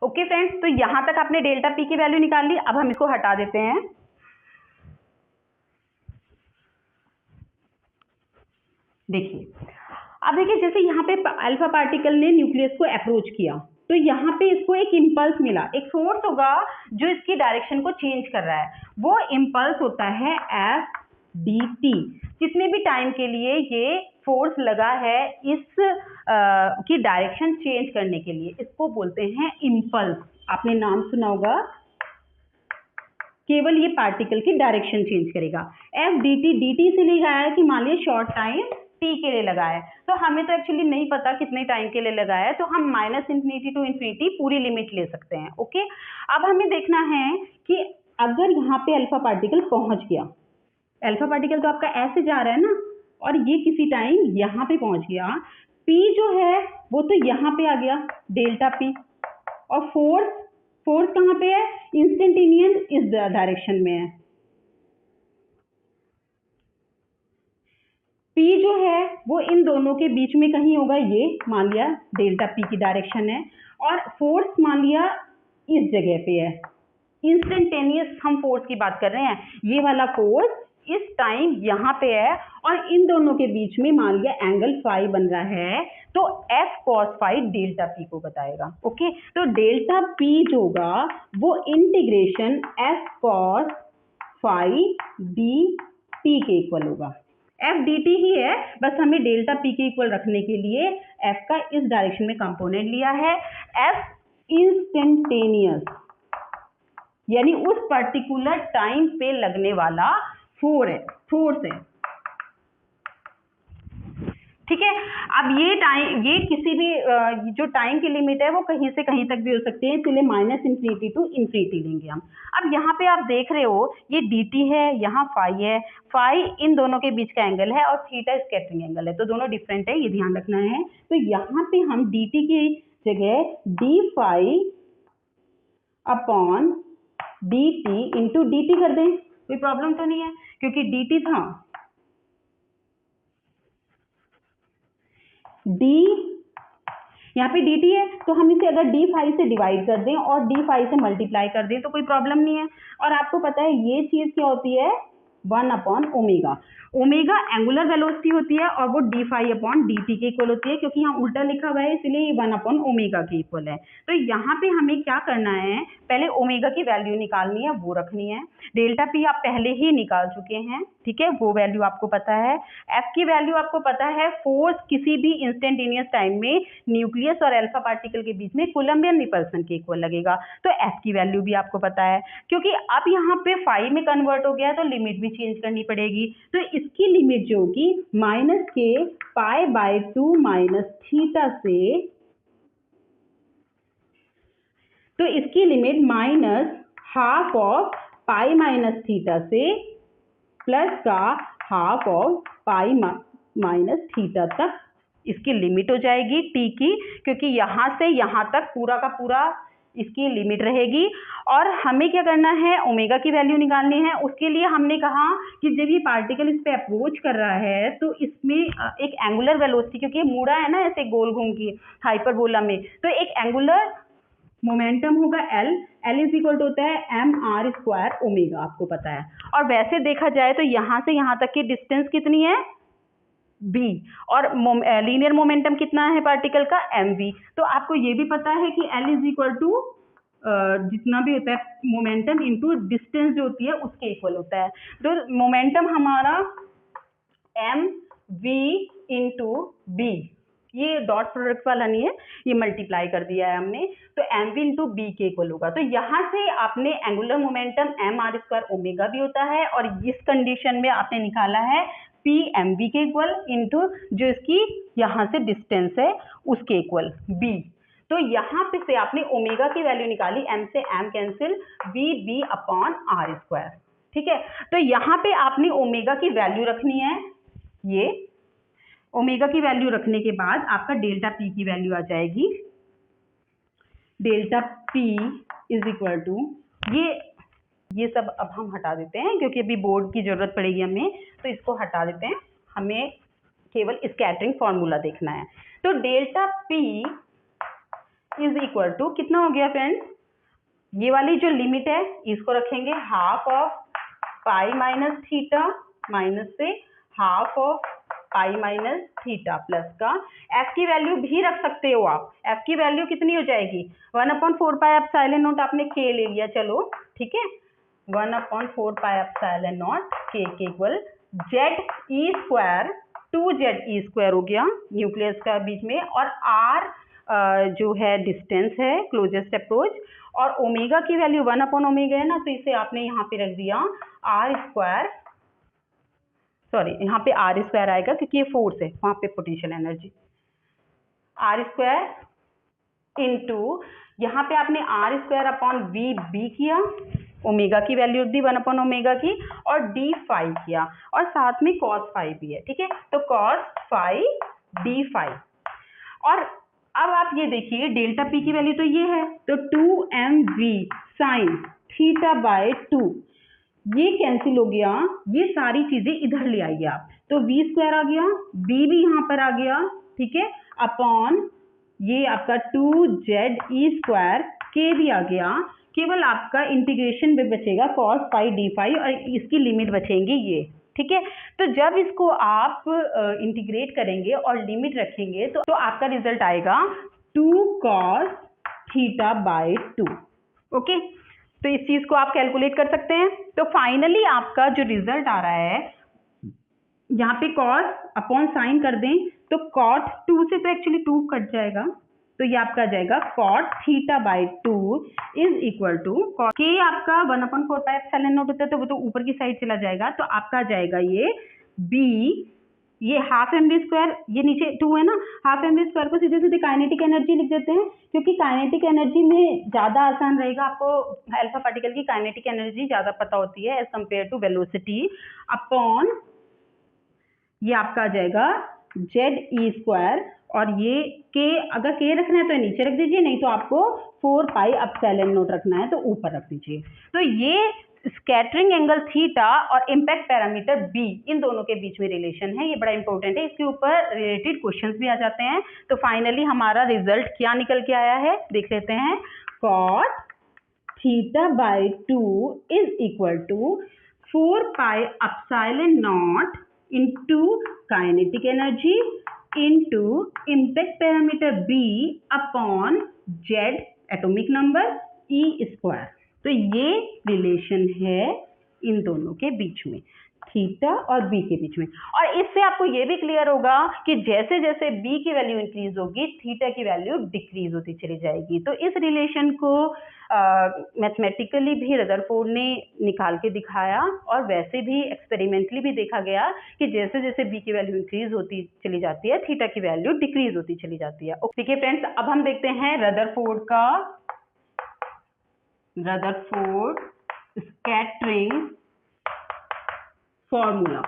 A: Okay friends, तो यहां तक आपने डेल्टा पी की वैल्यू निकाल ली। अब हम इसको हटा देते हैं। देखिए, अब देखिए जैसे यहाँ पे अल्फा पार्टिकल ने न्यूक्लियस को अप्रोच किया, तो यहाँ पे इसको एक इम्पल्स मिला, एक फोर्स होगा जो इसकी डायरेक्शन को चेंज कर रहा है। वो इम्पल्स होता है एफ डी टी। जितने भी टाइम के लिए ये फोर्स लगा है इस की डायरेक्शन चेंज करने के लिए, इसको बोलते हैं इम्पल्स। आपने नाम सुना होगा, केवल ये पार्टिकल की डायरेक्शन चेंज करेगा। F d T, D T से लिखा है कि मान लीजिए शॉर्ट टाइम टी के लिए लगाया है, तो हमें तो एक्चुअली नहीं पता कितने टाइम के लिए लगाया है, तो हम माइनस इन्फिनिटी टू इन्फिनिटी पूरी लिमिट ले सकते हैं। ओके, अब हमें देखना है कि अगर यहाँ पे अल्फा पार्टिकल पहुंच गया, अल्फा पार्टिकल तो आपका ऐसे जा रहा है ना, और ये किसी टाइम यहाँ पे पहुंच गया, पी जो है वो तो यहाँ पे आ गया डेल्टा पी, और फोर्स कहाँ पे है? इंस्टेंटेनियस इस डायरेक्शन में है। P जो है वो इन दोनों के बीच में कहीं होगा, ये मान लिया डेल्टा P की डायरेक्शन है, और फोर्स मान लिया इस जगह पे है। इंस्टेंटेनियस हम फोर्स की बात कर रहे हैं, ये वाला फोर्स इस टाइम यहाँ पे है, और इन दोनों के बीच में मान लिया एंगल फाई बन रहा है, तो F cos phi delta P को बताएगा। ओके, तो डेल्टा P जो होगा वो integration F cos phi d t के इक्वल होगा। एफ डी टी ही है, बस हमें डेल्टा पी के इक्वल रखने के लिए एफ का इस डायरेक्शन में कंपोनेंट लिया है। एफ इंस्टेंटेनियस यानी उस पर्टिकुलर टाइम पे लगने वाला फोर्स है। ठीक है, अब ये किसी भी जो टाइम की लिमिट है वो कहीं से कहीं तक भी हो सकती है, इसलिए माइनस इन्फिनिटी टू इन्फिनिटी लेंगे हम। अब यहाँ पे आप देख रहे हो ये डी टी है, यहाँ फाई है, फाई इन दोनों के बीच का एंगल है, और थीटा स्कैटरिंग एंगल है, तो दोनों डिफरेंट है, ये ध्यान रखना है। तो यहाँ पे हम डी टी की जगह d phi upon d t into d t कर दें, कोई प्रॉब्लम तो नहीं है, क्योंकि डी टी था डी, यहाँ पे डी टी है, तो हम इसे अगर डी फाई से डिवाइड कर दें और डी फाई से मल्टीप्लाई कर दें तो कोई प्रॉब्लम नहीं है। और आपको पता है ये चीज क्या होती है? 1 upon omega. Omega angular velocity होती है और वो d phi upon d t के इक्वल होती है, क्योंकि यहाँ उल्टा लिखा हुआ है इसलिए ये 1 अपॉन ओमेगा के इक्वल है। तो यहाँ पे हमें क्या करना है, पहले ओमेगा की वैल्यू निकालनी है, वो रखनी है। डेल्टा पी आप पहले ही निकाल चुके हैं, ठीक है, वो वैल्यू आपको पता है। एफ की वैल्यू आपको पता है, फोर्स किसी भी इंस्टेंटेनियस टाइम में न्यूक्लियस और अल्फा पार्टिकल के बीच में कोलम्बियन रिपल्सन के इक्वल लगेगा, तो एफ की वैल्यू भी आपको पता है। क्योंकि अब यहाँ पे फाई में कन्वर्ट हो गया है तो लिमिट भी चेंज करनी पड़ेगी, तो इसकी लिमिट जो होगी माइनस के pi by two minus theta से, तो इसकी limit minus half of pi minus theta से प्लस का half of pi minus theta तक इसकी लिमिट हो जाएगी टी की, क्योंकि यहाँ से यहाँ तक पूरा का पूरा इसकी लिमिट रहेगी। और हमें क्या करना है, ओमेगा की वैल्यू निकालनी है। उसके लिए हमने कहा कि जब ये पार्टिकल इस पे अप्रोच कर रहा है तो इसमें एक एंगुलर वेलोसिटी, क्योंकि ये मुड़ा है ना ऐसे गोल घूम की हाइपरबोला में, तो एक एंगुलर मोमेंटम होगा एल इज इक्वल टू होता है एम आर स्क्वायर ओमेगा, आपको पता है। और वैसे देखा जाए तो यहाँ से यहाँ तक की डिस्टेंस कितनी है, बी, और लीनियर मोमेंटम कितना है पार्टिकल का, एम वी। तो आपको ये भी पता है कि एल इज इक्वल टू जितना भी होता है मोमेंटम इनटू डिस्टेंस जो होती है उसके इक्वल होता है। तो मोमेंटम हमारा एम वी इंटू बी, ये डॉट प्रोडक्ट वाला नहीं है, ये मल्टीप्लाई कर दिया है हमने, तो एम वी इंटू बी के इक्वल होगा। तो यहाँ से आपने angular momentum m r square omega भी होता है, और इस कंडीशन में आपने निकाला है पी एम वी के इक्वल इंटू जो इसकी यहाँ से डिस्टेंस है उसके इक्वल बी। तो यहाँ पे से आपने ओमेगा की वैल्यू निकाली, एम से m cancel, b b upon r square, ठीक है। तो यहाँ पे आपने ओमेगा की वैल्यू रखनी है, ये ओमेगा की वैल्यू रखने के बाद आपका डेल्टा पी की वैल्यू आ जाएगी, delta p is equal to ये सब अब हम हटा देते हैं क्योंकि अभी बोर्ड की जरूरत पड़ेगी हमें, तो इसको हटा देते हैं, हमें केवल स्कैटरिंग फॉर्मूला देखना है। तो delta p is equal to कितना हो गया फ्रेंड्स, ये वाली जो लिमिट है इसको रखेंगे half of pi minus theta minus से half of pi minus theta plus का, एफ की वैल्यू भी रख सकते हो आप, एफ की वैल्यू कितनी हो जाएगी 1/4 पाई एप्सिलॉन नॉट, आपने के ले लिया, चलो ठीक है, 1/4 पाई एप्सिलॉन नॉट के equal Z E square, 2z E square हो गया न्यूक्लियस का बीच में, और आर जो है डिस्टेंस है क्लोजेस्ट अप्रोच, और ओमेगा की वैल्यू 1/ओमेगा है ना, तो इसे आपने यहाँ पे रख दिया आर स्क्वायर, सॉरी यहाँ पे आर स्क्वायर आएगा क्योंकि ये फोर्स है, वहाँ पे potential energy r square into यहाँ पे आपने r square upon v b किया, ओमेगा की वैल्यू दी 1/ओमेगा की, और डी फाइव किया, और साथ में कॉस फाइव भी है, ठीक है। तो कॉस फाइव डी फाइव, और अब आप ये देखिए डेल्टा पी की वैल्यू तो ये है, तो 2mv साइन थीटा बाय 2, ये कैंसिल हो गया, ये सारी चीजें इधर ले आइए आप, तो वी स्क्वायर आ गया, बी भी यहाँ पर आ गया, ठीक है, अपॉन ये आपका 2z ई स्क्वायर, के भी आ गया, केवल आपका इंटीग्रेशन में बचेगा cos फाई डी फाई, और इसकी लिमिट बचेंगी ये, ठीक है। तो जब इसको आप इंटीग्रेट करेंगे और लिमिट रखेंगे तो आपका रिजल्ट आएगा 2 cos थीटा बाय 2, ओके। तो इस चीज को आप कैलकुलेट कर सकते हैं। तो फाइनली आपका जो रिजल्ट आ रहा है, यहाँ पे cos अपॉन साइन कर दें तो cot 2 से तो एक्चुअली 2 कट जाएगा, तो ये आपका आ जाएगा cot theta by 2 is equal to k, आपका 1/4 पाई एप्सिलॉन नॉट होता है तो वो तो ऊपर की साइड चला जाएगा, तो आपका आ जाएगा ये b, ये हाफ एम वी स्क्वायर, ये नीचे 2 है ना, हाफ एम वी स्क्वायर को सीधे सीधे काइनेटिक एनर्जी लिख देते हैं, क्योंकि काइनेटिक एनर्जी में ज़्यादा आसान रहेगा, आपको अल्फा पार्टिकल की काइनेटिक एनर्जी ज़्यादा पता होती है as compare to velocity, upon ये आपका आ जाएगा जेड ई स्क्वायर, और ये के, अगर के रखना है तो नीचे रख दीजिए, नहीं तो आपको 4 पाई एप्सिलॉन नॉट रखना है तो ऊपर रख दीजिए। तो ये स्कैटरिंग एंगल थीटा और इम्पैक्ट पैरामीटर बी, इन दोनों के बीच में रिलेशन है, ये बड़ा इंपॉर्टेंट है, इसके ऊपर रिलेटेड क्वेश्चंस भी आ जाते हैं। तो फाइनली हमारा रिजल्ट क्या निकल के आया है देख लेते हैं, cot theta by 2 is equal to 4 pi epsilon nought into kinetic energy into impact parameter B upon Z atomic number E square। तो ये रिलेशन है इन दोनों के बीच में, थीटा और बी के बीच में, और इससे आपको ये भी क्लियर होगा कि जैसे जैसे बी की वैल्यू इंक्रीज होगी थीटा की वैल्यू डिक्रीज होती चली जाएगी। तो इस रिलेशन को मैथमेटिकली भी रदरफोर्ड ने निकाल के दिखाया, और वैसे भी एक्सपेरिमेंटली भी देखा गया कि जैसे जैसे बी की वैल्यू इंक्रीज होती चली जाती है थीटा की वैल्यू डिक्रीज होती चली जाती है। ठीक है फ्रेंड्स, अब हम देखते हैं रदरफोर्ड स्कैटरिंग फॉर्मूला।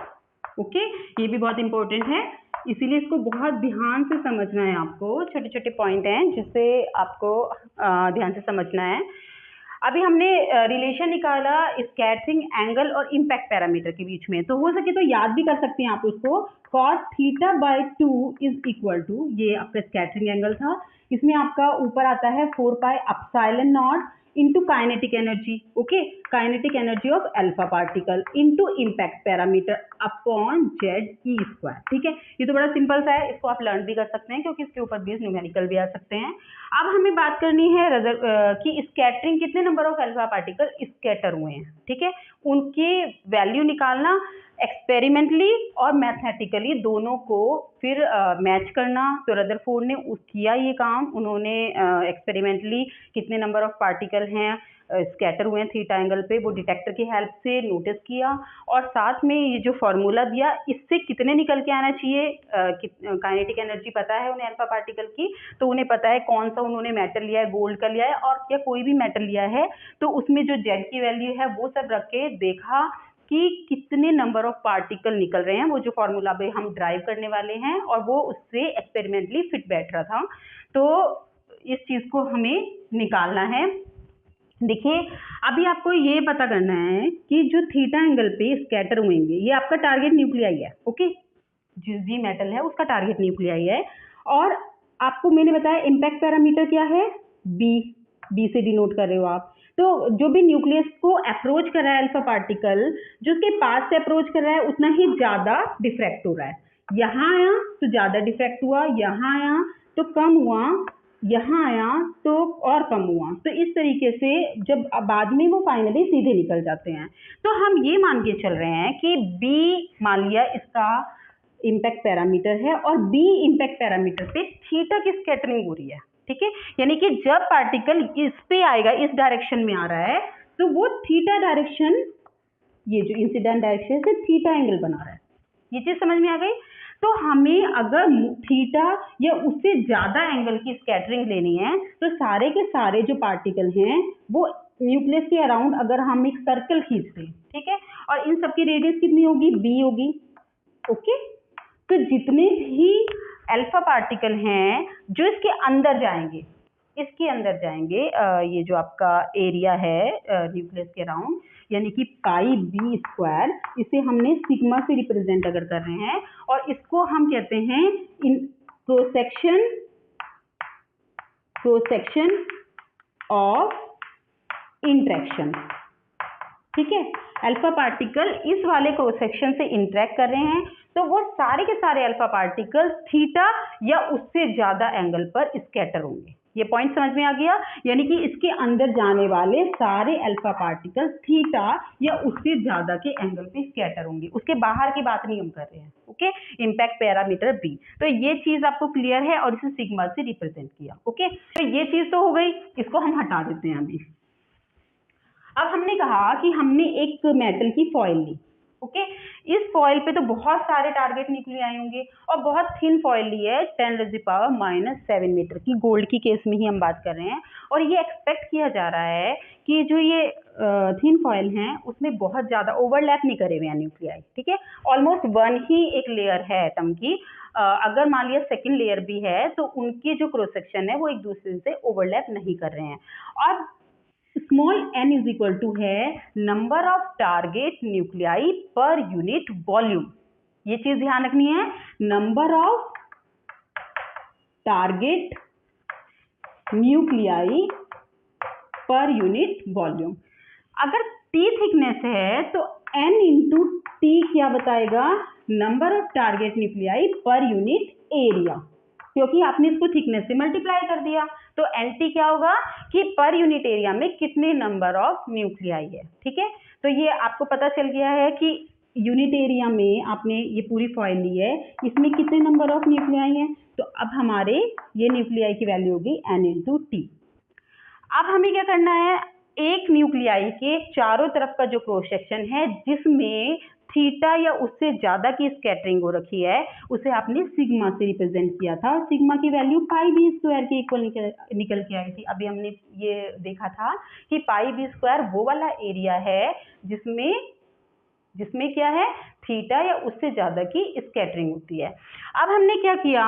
A: ओके, ये भी बहुत इंपॉर्टेंट है, इसीलिए इसको बहुत ध्यान से समझना है आपको। छोटे छोटे पॉइंट हैं जिससे आपको ध्यान से समझना है। अभी हमने रिलेशन निकाला स्कैटरिंग एंगल और इम्पैक्ट पैरामीटर के बीच में, तो हो सके तो याद भी कर सकते हैं आप उसको। cos θ/2 इज इक्वल टू, ये आपका स्कैटरिंग एंगल था, इसमें आपका ऊपर आता है 4πε0 into kinetic energy, okay, kinetic energy of alpha particle into impact parameter upon ZE²। ठीक है, ये तो बड़ा सिंपल सा है, इसको आप लर्न भी कर सकते हैं क्योंकि इसके ऊपर भी न्यूमेरिकल भी आ सकते हैं। अब हमें बात करनी है कि स्कैटरिंग कितने number of alpha particle scatter हुए हैं। ठीक है, उनकी वैल्यू निकालना एक्सपेरिमेंटली और मैथमेटिकली दोनों को फिर मैच करना। तो रदरफोर्ड ने किया ये काम, उन्होंने एक्सपेरिमेंटली कितने नंबर ऑफ पार्टिकल हैं स्कैटर हुए हैं थीटा एंगल पे, वो डिटेक्टर की हेल्प से नोटिस किया, और साथ में ये जो फॉर्मूला दिया इससे कितने निकल के आना चाहिए। काइनेटिक एनर्जी पता है उन्हें अल्फा पार्टिकल की, तो उन्हें पता है कौन सा उन्होंने मेटल लिया है, गोल्ड का लिया है और क्या कोई भी मेटल लिया है, तो उसमें जो जेड की वैल्यू है वो सब रख के देखा कि कितने नंबर ऑफ पार्टिकल निकल रहे हैं, वो जो फॉर्मूला पे हम ड्राइव करने वाले हैं, और वो उससे एक्सपेरिमेंटली फिट बैठ रहा था। तो इस चीज़ को हमें निकालना है। देखिए, अभी आपको ये पता करना है कि जो थीटा एंगल पे स्कैटर होंगे, ये आपका टारगेट न्यूक्लियाई है, ओके, जिस भी मेटल है उसका टारगेट न्यूक्लियाई है। और आपको मैंने बताया इम्पैक्ट पैरामीटर क्या है, बी से डिनोट कर रहे हो आप। तो जो भी न्यूक्लियस को अप्रोच कर रहा है अल्फा पार्टिकल, जो उसके पास से अप्रोच कर रहा है उतना ही ज्यादा डिफ्रैक्ट हो रहा है। यहाँ आया तो ज्यादा डिफ्रैक्ट हुआ, यहाँ आया तो कम हुआ, यहाँ आया तो और कम हुआ। तो इस तरीके से जब बाद में वो फाइनली सीधे निकल जाते हैं। तो हम ये मान के चल रहे हैं कि बी मान लिया इसका इम्पैक्ट पैरामीटर है, और बी इम्पैक्ट पैरामीटर पे थीटा की स्कैटरिंग हो रही है। ठीक है, यानी कि जब पार्टिकल इस पे आएगा, इस डायरेक्शन में आ रहा है, तो वो थीटा डायरेक्शन, ये जो इंसिडेंट डायरेक्शन से थीटा एंगल बना रहा है। ये चीज समझ में आ गई। तो हमें अगर थीटा या उससे ज्यादा एंगल की स्कैटरिंग लेनी है, तो सारे के सारे जो पार्टिकल हैं वो न्यूक्लियस के अराउंड अगर हम एक सर्कल खींच दें, ठीक है, और इन सबकी रेडियस कितनी होगी, बी होगी, ओके। तो जितने भी अल्फा पार्टिकल हैं जो इसके अंदर जाएंगे, इसके अंदर जाएंगे, ये जो आपका एरिया है न्यूक्लियस के अराउंड, यानी कि पाई बी स्क्वायर, इसे हमने सिग्मा से रिप्रेजेंट अगर कर रहे हैं, और इसको हम कहते हैं इन क्रॉस सेक्शन ऑफ इंटरेक्शन। ठीक है, अल्फा पार्टिकल इस वाले क्रॉस सेक्शन से इंटरेक्ट कर रहे हैं, तो वो सारे के सारे अल्फा पार्टिकल थीटा या उससे ज्यादा एंगल पर स्कैटर होंगे। ये पॉइंट समझ में आ गया, यानी कि इसके अंदर जाने वाले सारे अल्फा पार्टिकल थीटा या उससे ज्यादा के एंगल पे स्कैटर होंगे, उसके बाहर की बात नहीं हम कर रहे हैं, ओके। इम्पैक्ट पैरामीटर बी, तो ये चीज आपको क्लियर है, और इसे सिग्मा से रिप्रेजेंट किया, ओके। तो ये चीज तो हो गई, इसको हम हटा देते हैं अभी। अब हमने कहा कि हमने एक मेटल की फॉइल ली, ओके। इस फॉइल पे तो बहुत सारे टारगेट न्यूक्लियाई होंगे, और बहुत थिन फॉइल ली है 10⁻⁷ मीटर की, गोल्ड की केस में ही हम बात कर रहे हैं। और ये एक्सपेक्ट किया जा रहा है कि जो ये थिन फॉइल हैं उसमें बहुत ज़्यादा ओवरलैप नहीं करे हुए हैं न्यूक्लियाई, ठीक है, ऑलमोस्ट वन ही एक लेयर है एटम की। अगर मान लिया सेकेंड लेयर भी है, तो उनके जो क्रॉस सेक्शन है वो एक दूसरे से ओवरलैप नहीं कर रहे हैं। और small n is equal to है number of target nuclei per unit volume. ये चीज ध्यान रखनी है, number of target nuclei per unit volume. अगर T थिकनेस है तो n इंटू टी क्या बताएगा, number of target nuclei per unit area, क्योंकि आपने इसको थिकनेस से मल्टीप्लाई कर दिया। तो NT क्या होगा कि पर यूनिट एरिया में कितने नंबर ऑफ न्यूक्लियाई है, ठीक है। तो ये आपको पता चल गया है कि यूनिट एरिया में आपने ये पूरी फॉइल ली है, इसमें कितने नंबर ऑफ न्यूक्लियाई हैं। तो अब हमारे ये न्यूक्लियाई की वैल्यू होगी n इंटू टी। अब हमें क्या करना है, एक न्यूक्लियाई के चारों तरफ का जो क्रॉस सेक्शन है जिसमें थीटा या उससे ज्यादा की स्कैटरिंग हो रखी है, उसे आपने सिग्मा से रिप्रेजेंट किया था। सिग्मा की वैल्यू पाई बी स्क्वायर के इक्वल निकल के आई थी। अभी हमने ये देखा था कि पाई बी स्क्वायर वो वाला एरिया है जिसमें क्या है, थीटा या उससे ज़्यादा की स्कैटरिंग होती है। अब हमने क्या किया,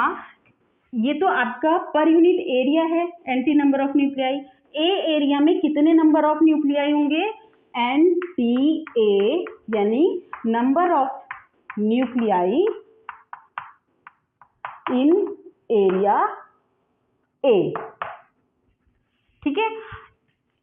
A: ये तो आपका पर यूनिट एरिया है, NT number of nuclei. A area में कितने नंबर ऑफ न्यूक्लियाई होंगे, NTA यानी number of nuclei in area a, ठीक है।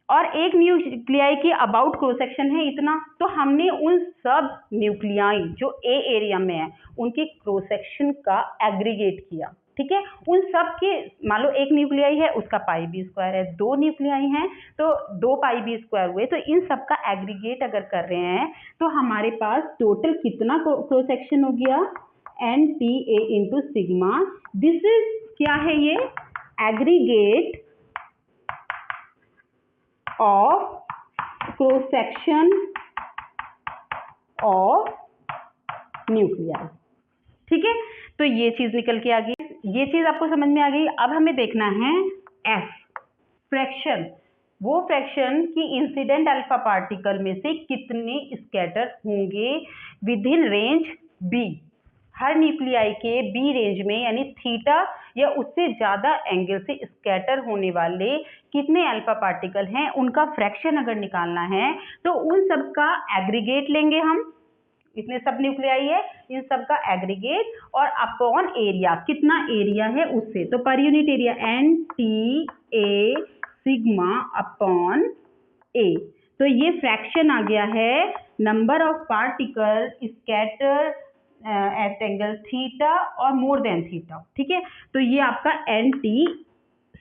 A: और एक न्यूक्लियाई की अबाउट क्रॉस सेक्शन है इतना, तो हमने उन सब न्यूक्लियाई जो ए एरिया में है उनके क्रॉस सेक्शन का एग्रीगेट किया, ठीक है। उन सब के, मान लो एक न्यूक्लियाई है उसका पाई बी स्क्वायर है, 2 न्यूक्लियाई हैं तो 2 पाई बी स्क्वायर हुए, तो इन सब का एग्रीगेट अगर कर रहे हैं तो हमारे पास टोटल कितना क्रॉस सेक्शन हो गया, NTA into sigma. This is क्या है, ये aggregate of cross section of nuclei, ठीक है। तो ये चीज निकल के आ गई, ये चीज आपको समझ में आ गई। अब हमें देखना है F फ्रैक्शन, वो फ्रैक्शन की इंसिडेंट अल्फा पार्टिकल में से कितने स्कैटर होंगे with in range B, her nuclei के B रेंज में, यानी थीटा या उससे ज्यादा एंगल से स्कैटर होने वाले कितने अल्फा पार्टिकल हैं, उनका फ्रैक्शन अगर निकालना है तो उन सब का एग्रीगेट लेंगे हम, इतने सब न्यूक्लियाई है इन सब का एग्रीगेट और अपॉन एरिया, कितना एरिया है उससे, तो per unit area NTA sigma upon A। तो ये फ्रैक्शन आ गया है number of particle scatter at angle theta और मोर देन थीटा, ठीक है। तो ये आपका NT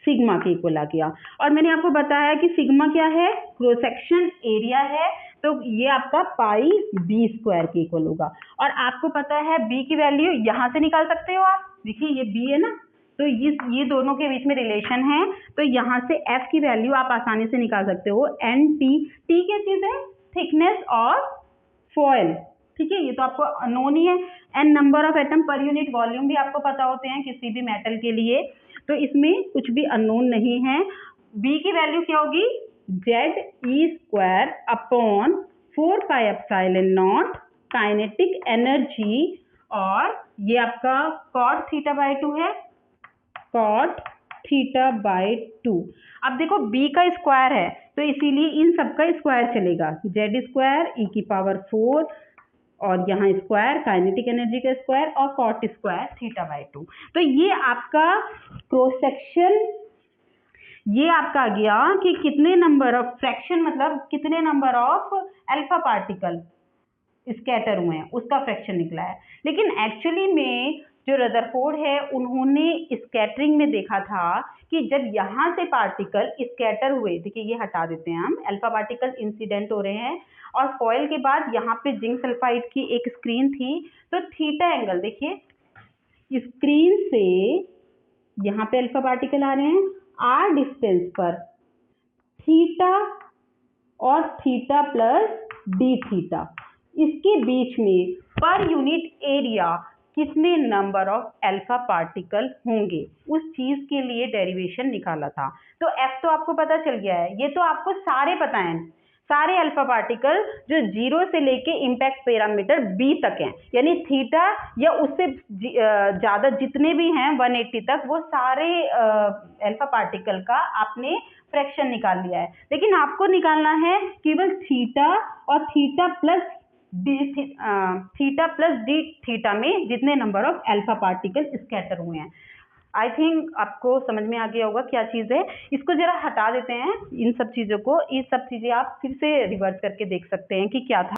A: सिग्मा के इक्वल आ गया। और मैंने आपको बताया कि सिग्मा क्या है, क्रॉस सेक्शन एरिया है, तो ये आपका पाई बी स्क्वायर के इक्वल होगा। और आपको पता है बी की वैल्यू यहाँ से निकाल सकते हो आप, देखिए ये बी है ना, तो ये दोनों के बीच में रिलेशन है, तो यहाँ से एफ की वैल्यू आप आसानी से निकाल सकते हो। NT, टी क्या चीज है, थिकनेस और फॉयल, ठीक है, ये तो आपको नोन ही है। N number of atom per unit volume भी आपको पता होते हैं किसी भी मेटल के लिए, तो इसमें कुछ भी अननोन नहीं है। बी की वैल्यू क्या होगी, ZE square upon 4 pi epsilon not kinetic energy, और ये आपका कॉट थीटा बाई 2 है, कॉट थीटा बाई 2। अब देखो बी का स्क्वायर है तो इसीलिए इन सब का स्क्वायर चलेगा, Z स्क्वायर E की पावर 4 और यहाँ स्क्वायर काइनेटिक एनर्जी का स्क्वायर और कॉट स्क्वायर थीटा बाई 2। तो ये आपका क्रॉस सेक्शन, ये आपका आ गया कि कितने नंबर ऑफ फ्रैक्शन, मतलब कितने number of alpha particle scatter हुए हैं उसका फ्रैक्शन निकला है। लेकिन एक्चुअली में जो रदरफोर्ड है उन्होंने स्कैटरिंग में देखा था कि जब यहाँ से पार्टिकल स्कैटर हुए, देखिए ये हटा देते हैं हम, अल्फा पार्टिकल इंसिडेंट हो रहे हैं और फॉयल के बाद यहाँ पे जिंक सल्फाइड की एक स्क्रीन थी, तो थीटा एंगल देखिए, स्क्रीन से यहाँ पे अल्फा पार्टिकल आ रहे हैं, आर डिस्टेंस पर थीटा और थीटा प्लस डी थीटा, इसके बीच में पर यूनिट एरिया कितने नंबर ऑफ अल्फा पार्टिकल होंगे, उस चीज के लिए डेरिवेशन निकाला था। तो एफ तो आपको पता चल गया है, ये तो आपको सारे पता हैं, सारे अल्फा पार्टिकल जो 0 से लेके इम्पैक्ट पैरामीटर B तक हैं, यानी थीटा या उससे ज़्यादा जितने भी हैं 180 तक, वो सारे अल्फा पार्टिकल का आपने फ्रैक्शन निकाल लिया है। लेकिन आपको निकालना है केवल थीटा और थीटा प्लस डी थीटा में जितने number of alpha particle scatter हुए हैं। आई थिंक आपको समझ में आ गया होगा क्या चीज़ है। इसको जरा हटा देते हैं इन सब चीज़ों को, ये सब चीज़ें आप फिर से रिवर्स करके देख सकते हैं कि क्या था।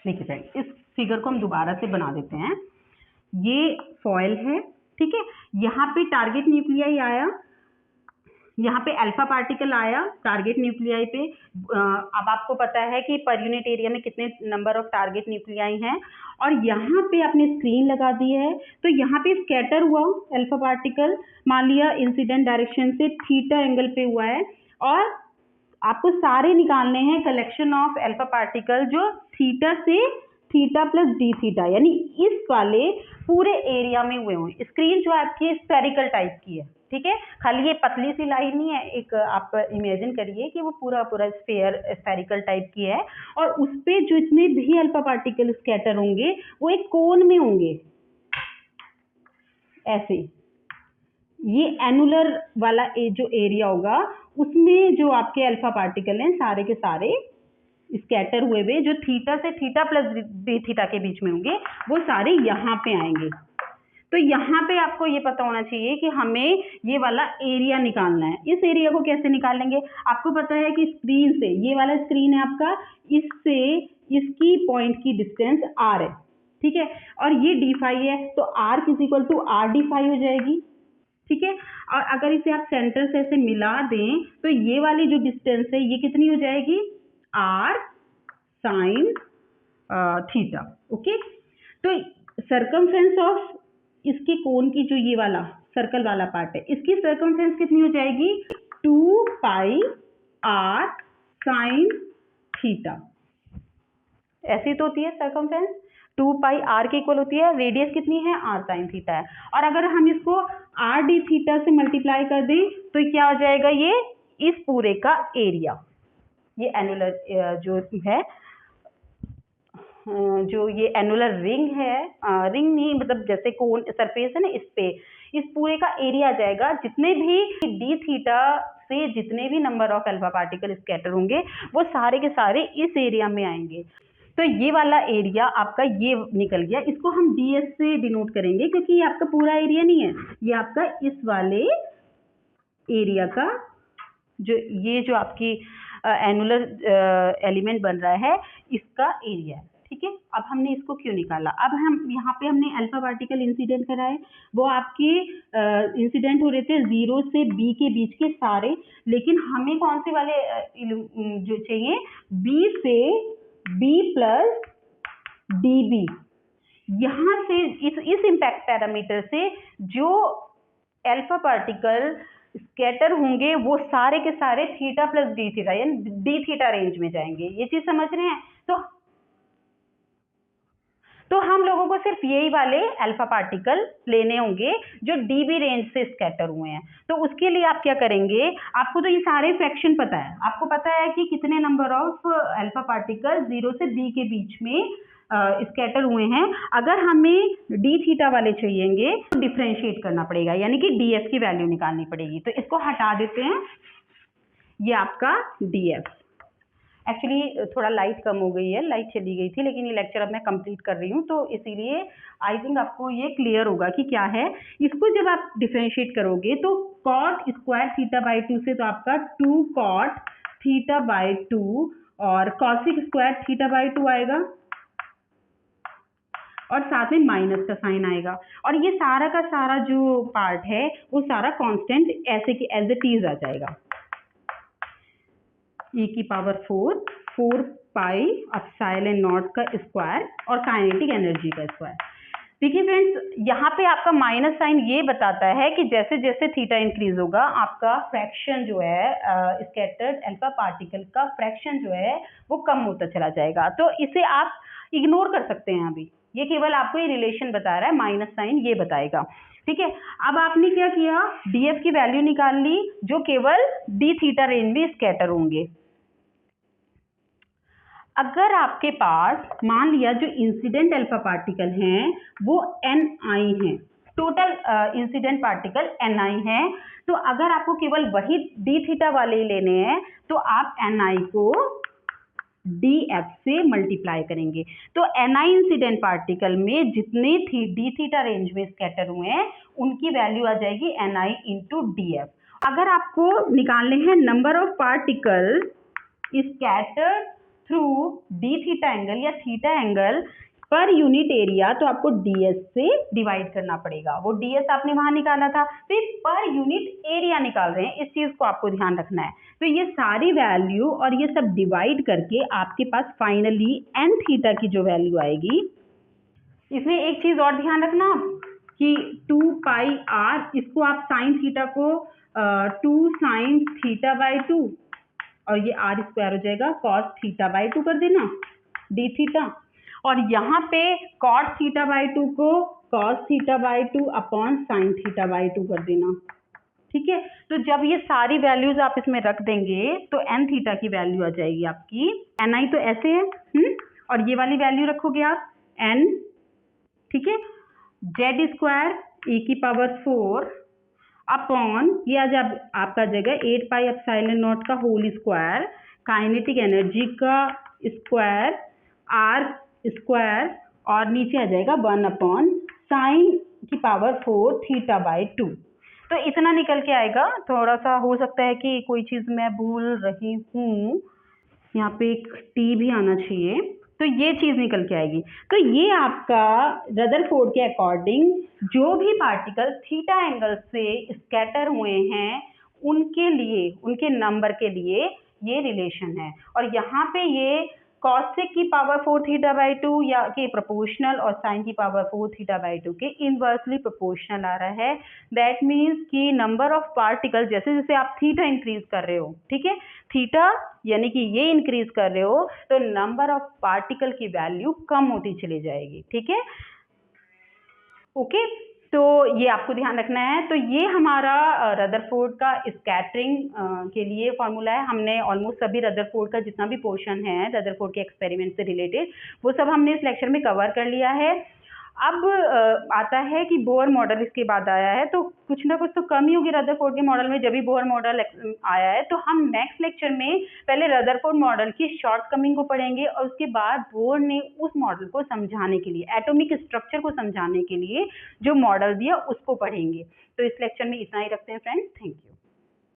A: देखिए फ्रेंड, इस फिगर को हम दोबारा से बना देते हैं। ये फॉयल है, ठीक है, यहाँ पे टारगेट न्यूक्लियाई आया, यहाँ पे अल्फा पार्टिकल आया टारगेट न्यूक्लियाई पे। अब आपको पता है कि पर यूनिट एरिया में कितने नंबर ऑफ टारगेट न्यूक्लियाई हैं, और यहाँ पे आपने स्क्रीन लगा दी है, तो यहाँ पे स्कैटर हुआ अल्फा पार्टिकल, मान लिया इंसिडेंट डायरेक्शन से थीटा एंगल पे हुआ है, और आपको सारे निकालने हैं कलेक्शन ऑफ अल्फा पार्टिकल जो थीटा से थीटा प्लस डी थीटा, यानी इस वाले पूरे एरिया में हुए हों। स्क्रीन जो आपकी स्फेरिकल टाइप की है, ठीक है। खाली ये पतली सी लाइन नहीं है, एक आप इमेजिन करिए कि वो पूरा पूरा स्फेरिकल टाइप की है, और उस पे जितने भी अल्फा पार्टिकल स्कैटर होंगे वो एक कोन में होंगे ऐसे। ये एनुलर वाला जो एरिया होगा उसमें जो आपके अल्फा पार्टिकल हैं सारे के सारे स्कैटर हुए हुए, जो थीटा से थीटा प्लस डी थीटा के बीच में होंगे, वो सारे यहाँ पे आएंगे। तो यहाँ पे आपको ये पता होना चाहिए कि हमें ये वाला एरिया निकालना है। इस एरिया को कैसे निकालेंगे? आपको पता है कि स्क्रीन से, ये वाला स्क्रीन है आपका, इससे इसकी पॉइंट की डिस्टेंस r है, ठीक है, और ये d फाई है, तो r is equal to r d phi हो जाएगी, ठीक है। और अगर इसे आप सेंटर से ऐसे मिला दें तो ये वाली जो डिस्टेंस है ये कितनी हो जाएगी? r sine theta, okay. तो सर्कमफ्रेंस ऑफ इसके कोन की जो ये वाला सर्कल वाला पार्ट है, इसकी सर्कमफ्रेंस कितनी हो जाएगी? 2 पाई r साइन थीटा। ऐसी तो होती है सर्कमफ्रेंस, 2 पाई r के इक्वल होती है, रेडियस कितनी है? r साइन थीटा है। और अगर हम इसको r d थीटा से मल्टीप्लाई कर दें तो क्या हो जाएगा? ये इस पूरे का एरिया, ये एनुलर जो है, जो ये एनुलर रिंग है, रिंग नहीं मतलब जैसे कोन सरफेस है ना, इस पे इस पूरे का एरिया आ जाएगा। जितने भी डी थीटा से जितने भी number of alpha particle scatter होंगे वो सारे के सारे इस एरिया में आएंगे। तो ये वाला एरिया आपका ये निकल गया, इसको हम ds से डिनोट करेंगे क्योंकि ये आपका पूरा एरिया नहीं है, ये आपका इस वाले एरिया का जो आपकी एनुलर एलिमेंट बन रहा है इसका एरिया है, ठीक है। अब हमने इसको क्यों निकाला? अब हम यहाँ पे हमने अल्फा पार्टिकल इंसिडेंट कराए, वो आपके इंसिडेंट हो रहे थे 0 से b के बीच के सारे, लेकिन हमें कौन से वाले जो चाहिए? b से b प्लस db। यहाँ से इस इम्पैक्ट पैरामीटर से जो अल्फा पार्टिकल स्कैटर होंगे वो सारे के सारे थीटा प्लस डी थीटा यानी डी थीटा रेंज में जाएंगे। ये चीज समझ रहे हैं? तो हम लोगों को सिर्फ यही वाले अल्फा पार्टिकल लेने होंगे जो डीबी रेंज से स्कैटर हुए हैं। तो उसके लिए आप क्या करेंगे? आपको तो ये सारे फ्रैक्शन पता है, आपको पता है कि कितने नंबर ऑफ अल्फा पार्टिकल 0 से b के बीच में स्कैटर हुए हैं। अगर हमें डी थीटा वाले चाहिएंगे तो डिफ्रेंशिएट करना पड़ेगा, यानी कि df की वैल्यू निकालनी पड़ेगी। तो इसको हटा देते हैं, ये आपका df। एक्चुअली थोड़ा लाइट कम हो गई है, लाइट चली गई थी, लेकिन ये लेक्चर अब मैं कंप्लीट कर रही हूँ तो इसीलिए आई थिंक आपको ये क्लियर होगा कि क्या है। इसको जब आप डिफरेंशिएट करोगे तो कॉट स्क्वायर थीटा बाई 2 से तो आपका 2 कॉट थीटा बाई 2 और कॉसिक स्क्वायर थीटा बाई 2 आएगा, और साथ में माइनस का साइन आएगा, और ये सारा का सारा जो पार्ट है वो सारा कांस्टेंट ऐसे कि एज इट इज आ जाएगा। e की पावर 4 पाई एप्सिलॉन नॉट का स्क्वायर और काइनेटिक एनर्जी का स्क्वायर। देखिए फ्रेंड्स, यहाँ पे आपका माइनस साइन ये बताता है कि जैसे जैसे थीटा इंक्रीज होगा आपका फ्रैक्शन जो है स्कैटर्ड अल्फा पार्टिकल का फ्रैक्शन जो है वो कम होता चला जाएगा। तो इसे आप इग्नोर कर सकते हैं, अभी ये केवल आपको ये रिलेशन बता रहा है, माइनस साइन ये बताएगा, ठीक है। अब आपने क्या किया? df की वैल्यू निकाल ली जो केवल d थीटा रेंज में स्कैटर होंगे। अगर आपके पास मान लिया जो इंसिडेंट अल्फा पार्टिकल हैं वो ni हैं, टोटल इंसिडेंट पार्टिकल ni है, तो अगर आपको केवल वही d थीटा वाले लेने हैं तो आप ni को df से मल्टीप्लाई करेंगे। तो ni इंसिडेंट पार्टिकल में जितने d थीटा रेंज में स्कैटर हुए हैं उनकी वैल्यू आ जाएगी ni इंटू df। अगर आपको निकालने हैं number of particle scattered through D theta angle या theta angle per unit area, तो आपको ds से डिवाइड करना पड़ेगा। वो ds आपने वहां निकाला था, फिर पर यूनिट एरिया निकाल रहे हैं, इस चीज को आपको ध्यान रखना है। तो ये सारी वैल्यू और ये सब डिवाइड करके आपके पास फाइनली n थीटा की जो वैल्यू आएगी। इसमें एक चीज और ध्यान रखना कि 2 पाई r, इसको आप साइन थीटा को 2 साइन थीटा बाई 2 और ये r स्क्वायर हो जाएगा कॉस थीटा बाई 2 कर देना d थीटा, और यहाँ पे कॉट थीटा बाई 2 को cos theta by 2 upon sine theta by 2 कर देना। ठीक है। तो जब ये सारी वैल्यूज आप इसमें रख देंगे तो एन थीटा की वैल्यू आ जाएगी आपकी, एन आई तो ऐसे है, और ये वाली वैल्यू रखोगे आप एन, ठीक है, जेड स्क्वायर ई की पावर 4 अपॉन ये आज आपका जगह 8 पाई एप्सिलॉन नॉट का होल स्क्वायर, काइनेटिक एनर्जी का स्क्वायर आर स्क्वायर, और नीचे आ जाएगा 1 अपॉन साइन की पावर 4 थीटा बाई 2। तो इतना निकल के आएगा। थोड़ा सा हो सकता है कि कोई चीज़ मैं भूल रही हूँ, यहाँ पे एक टी भी आना चाहिए, तो ये चीज़ निकल के आएगी। तो ये आपका रदरफोर्ड के अकॉर्डिंग जो भी पार्टिकल थीटा एंगल से स्कैटर हुए हैं उनके लिए, उनके नंबर के लिए ये रिलेशन है। और यहाँ पे ये कॉसेक की पावर 4 थीटा बाई 2 या के प्रोपोर्शनल और साइन की पावर 4 थीटा बाई 2 के इनवर्सली प्रोपोर्शनल आ रहा है। दैट मीन्स कि नंबर ऑफ पार्टिकल जैसे जैसे आप थीटा इंक्रीज कर रहे हो, ठीक है, थीटा यानी कि ये इंक्रीज कर रहे हो तो नंबर ऑफ पार्टिकल की वैल्यू कम होती चली जाएगी, ठीक है। ओके, तो ये आपको ध्यान रखना है। तो ये हमारा रदरफोर्ड का स्कैटरिंग के लिए फॉर्मूला है। हमने ऑलमोस्ट सभी रदरफोर्ड का जितना भी पोर्शन है रदरफोर्ड के एक्सपेरिमेंट से रिलेटेड वो सब हमने इस लेक्चर में कवर कर लिया है। अब आता है कि बोर मॉडल इसके बाद आया है, तो कुछ ना कुछ तो कमी होगी रदरफोर्ड के मॉडल में जब भी बोर मॉडल आया है। तो हम नेक्स्ट लेक्चर में पहले रदरफोर्ड मॉडल की शॉर्ट कमिंग को पढ़ेंगे और उसके बाद बोर ने उस मॉडल को समझाने के लिए, एटॉमिक स्ट्रक्चर को समझाने के लिए जो मॉडल दिया उसको पढ़ेंगे। तो इस लेक्चर में इतना ही रखते हैं फ्रेंड्स, थैंक यू।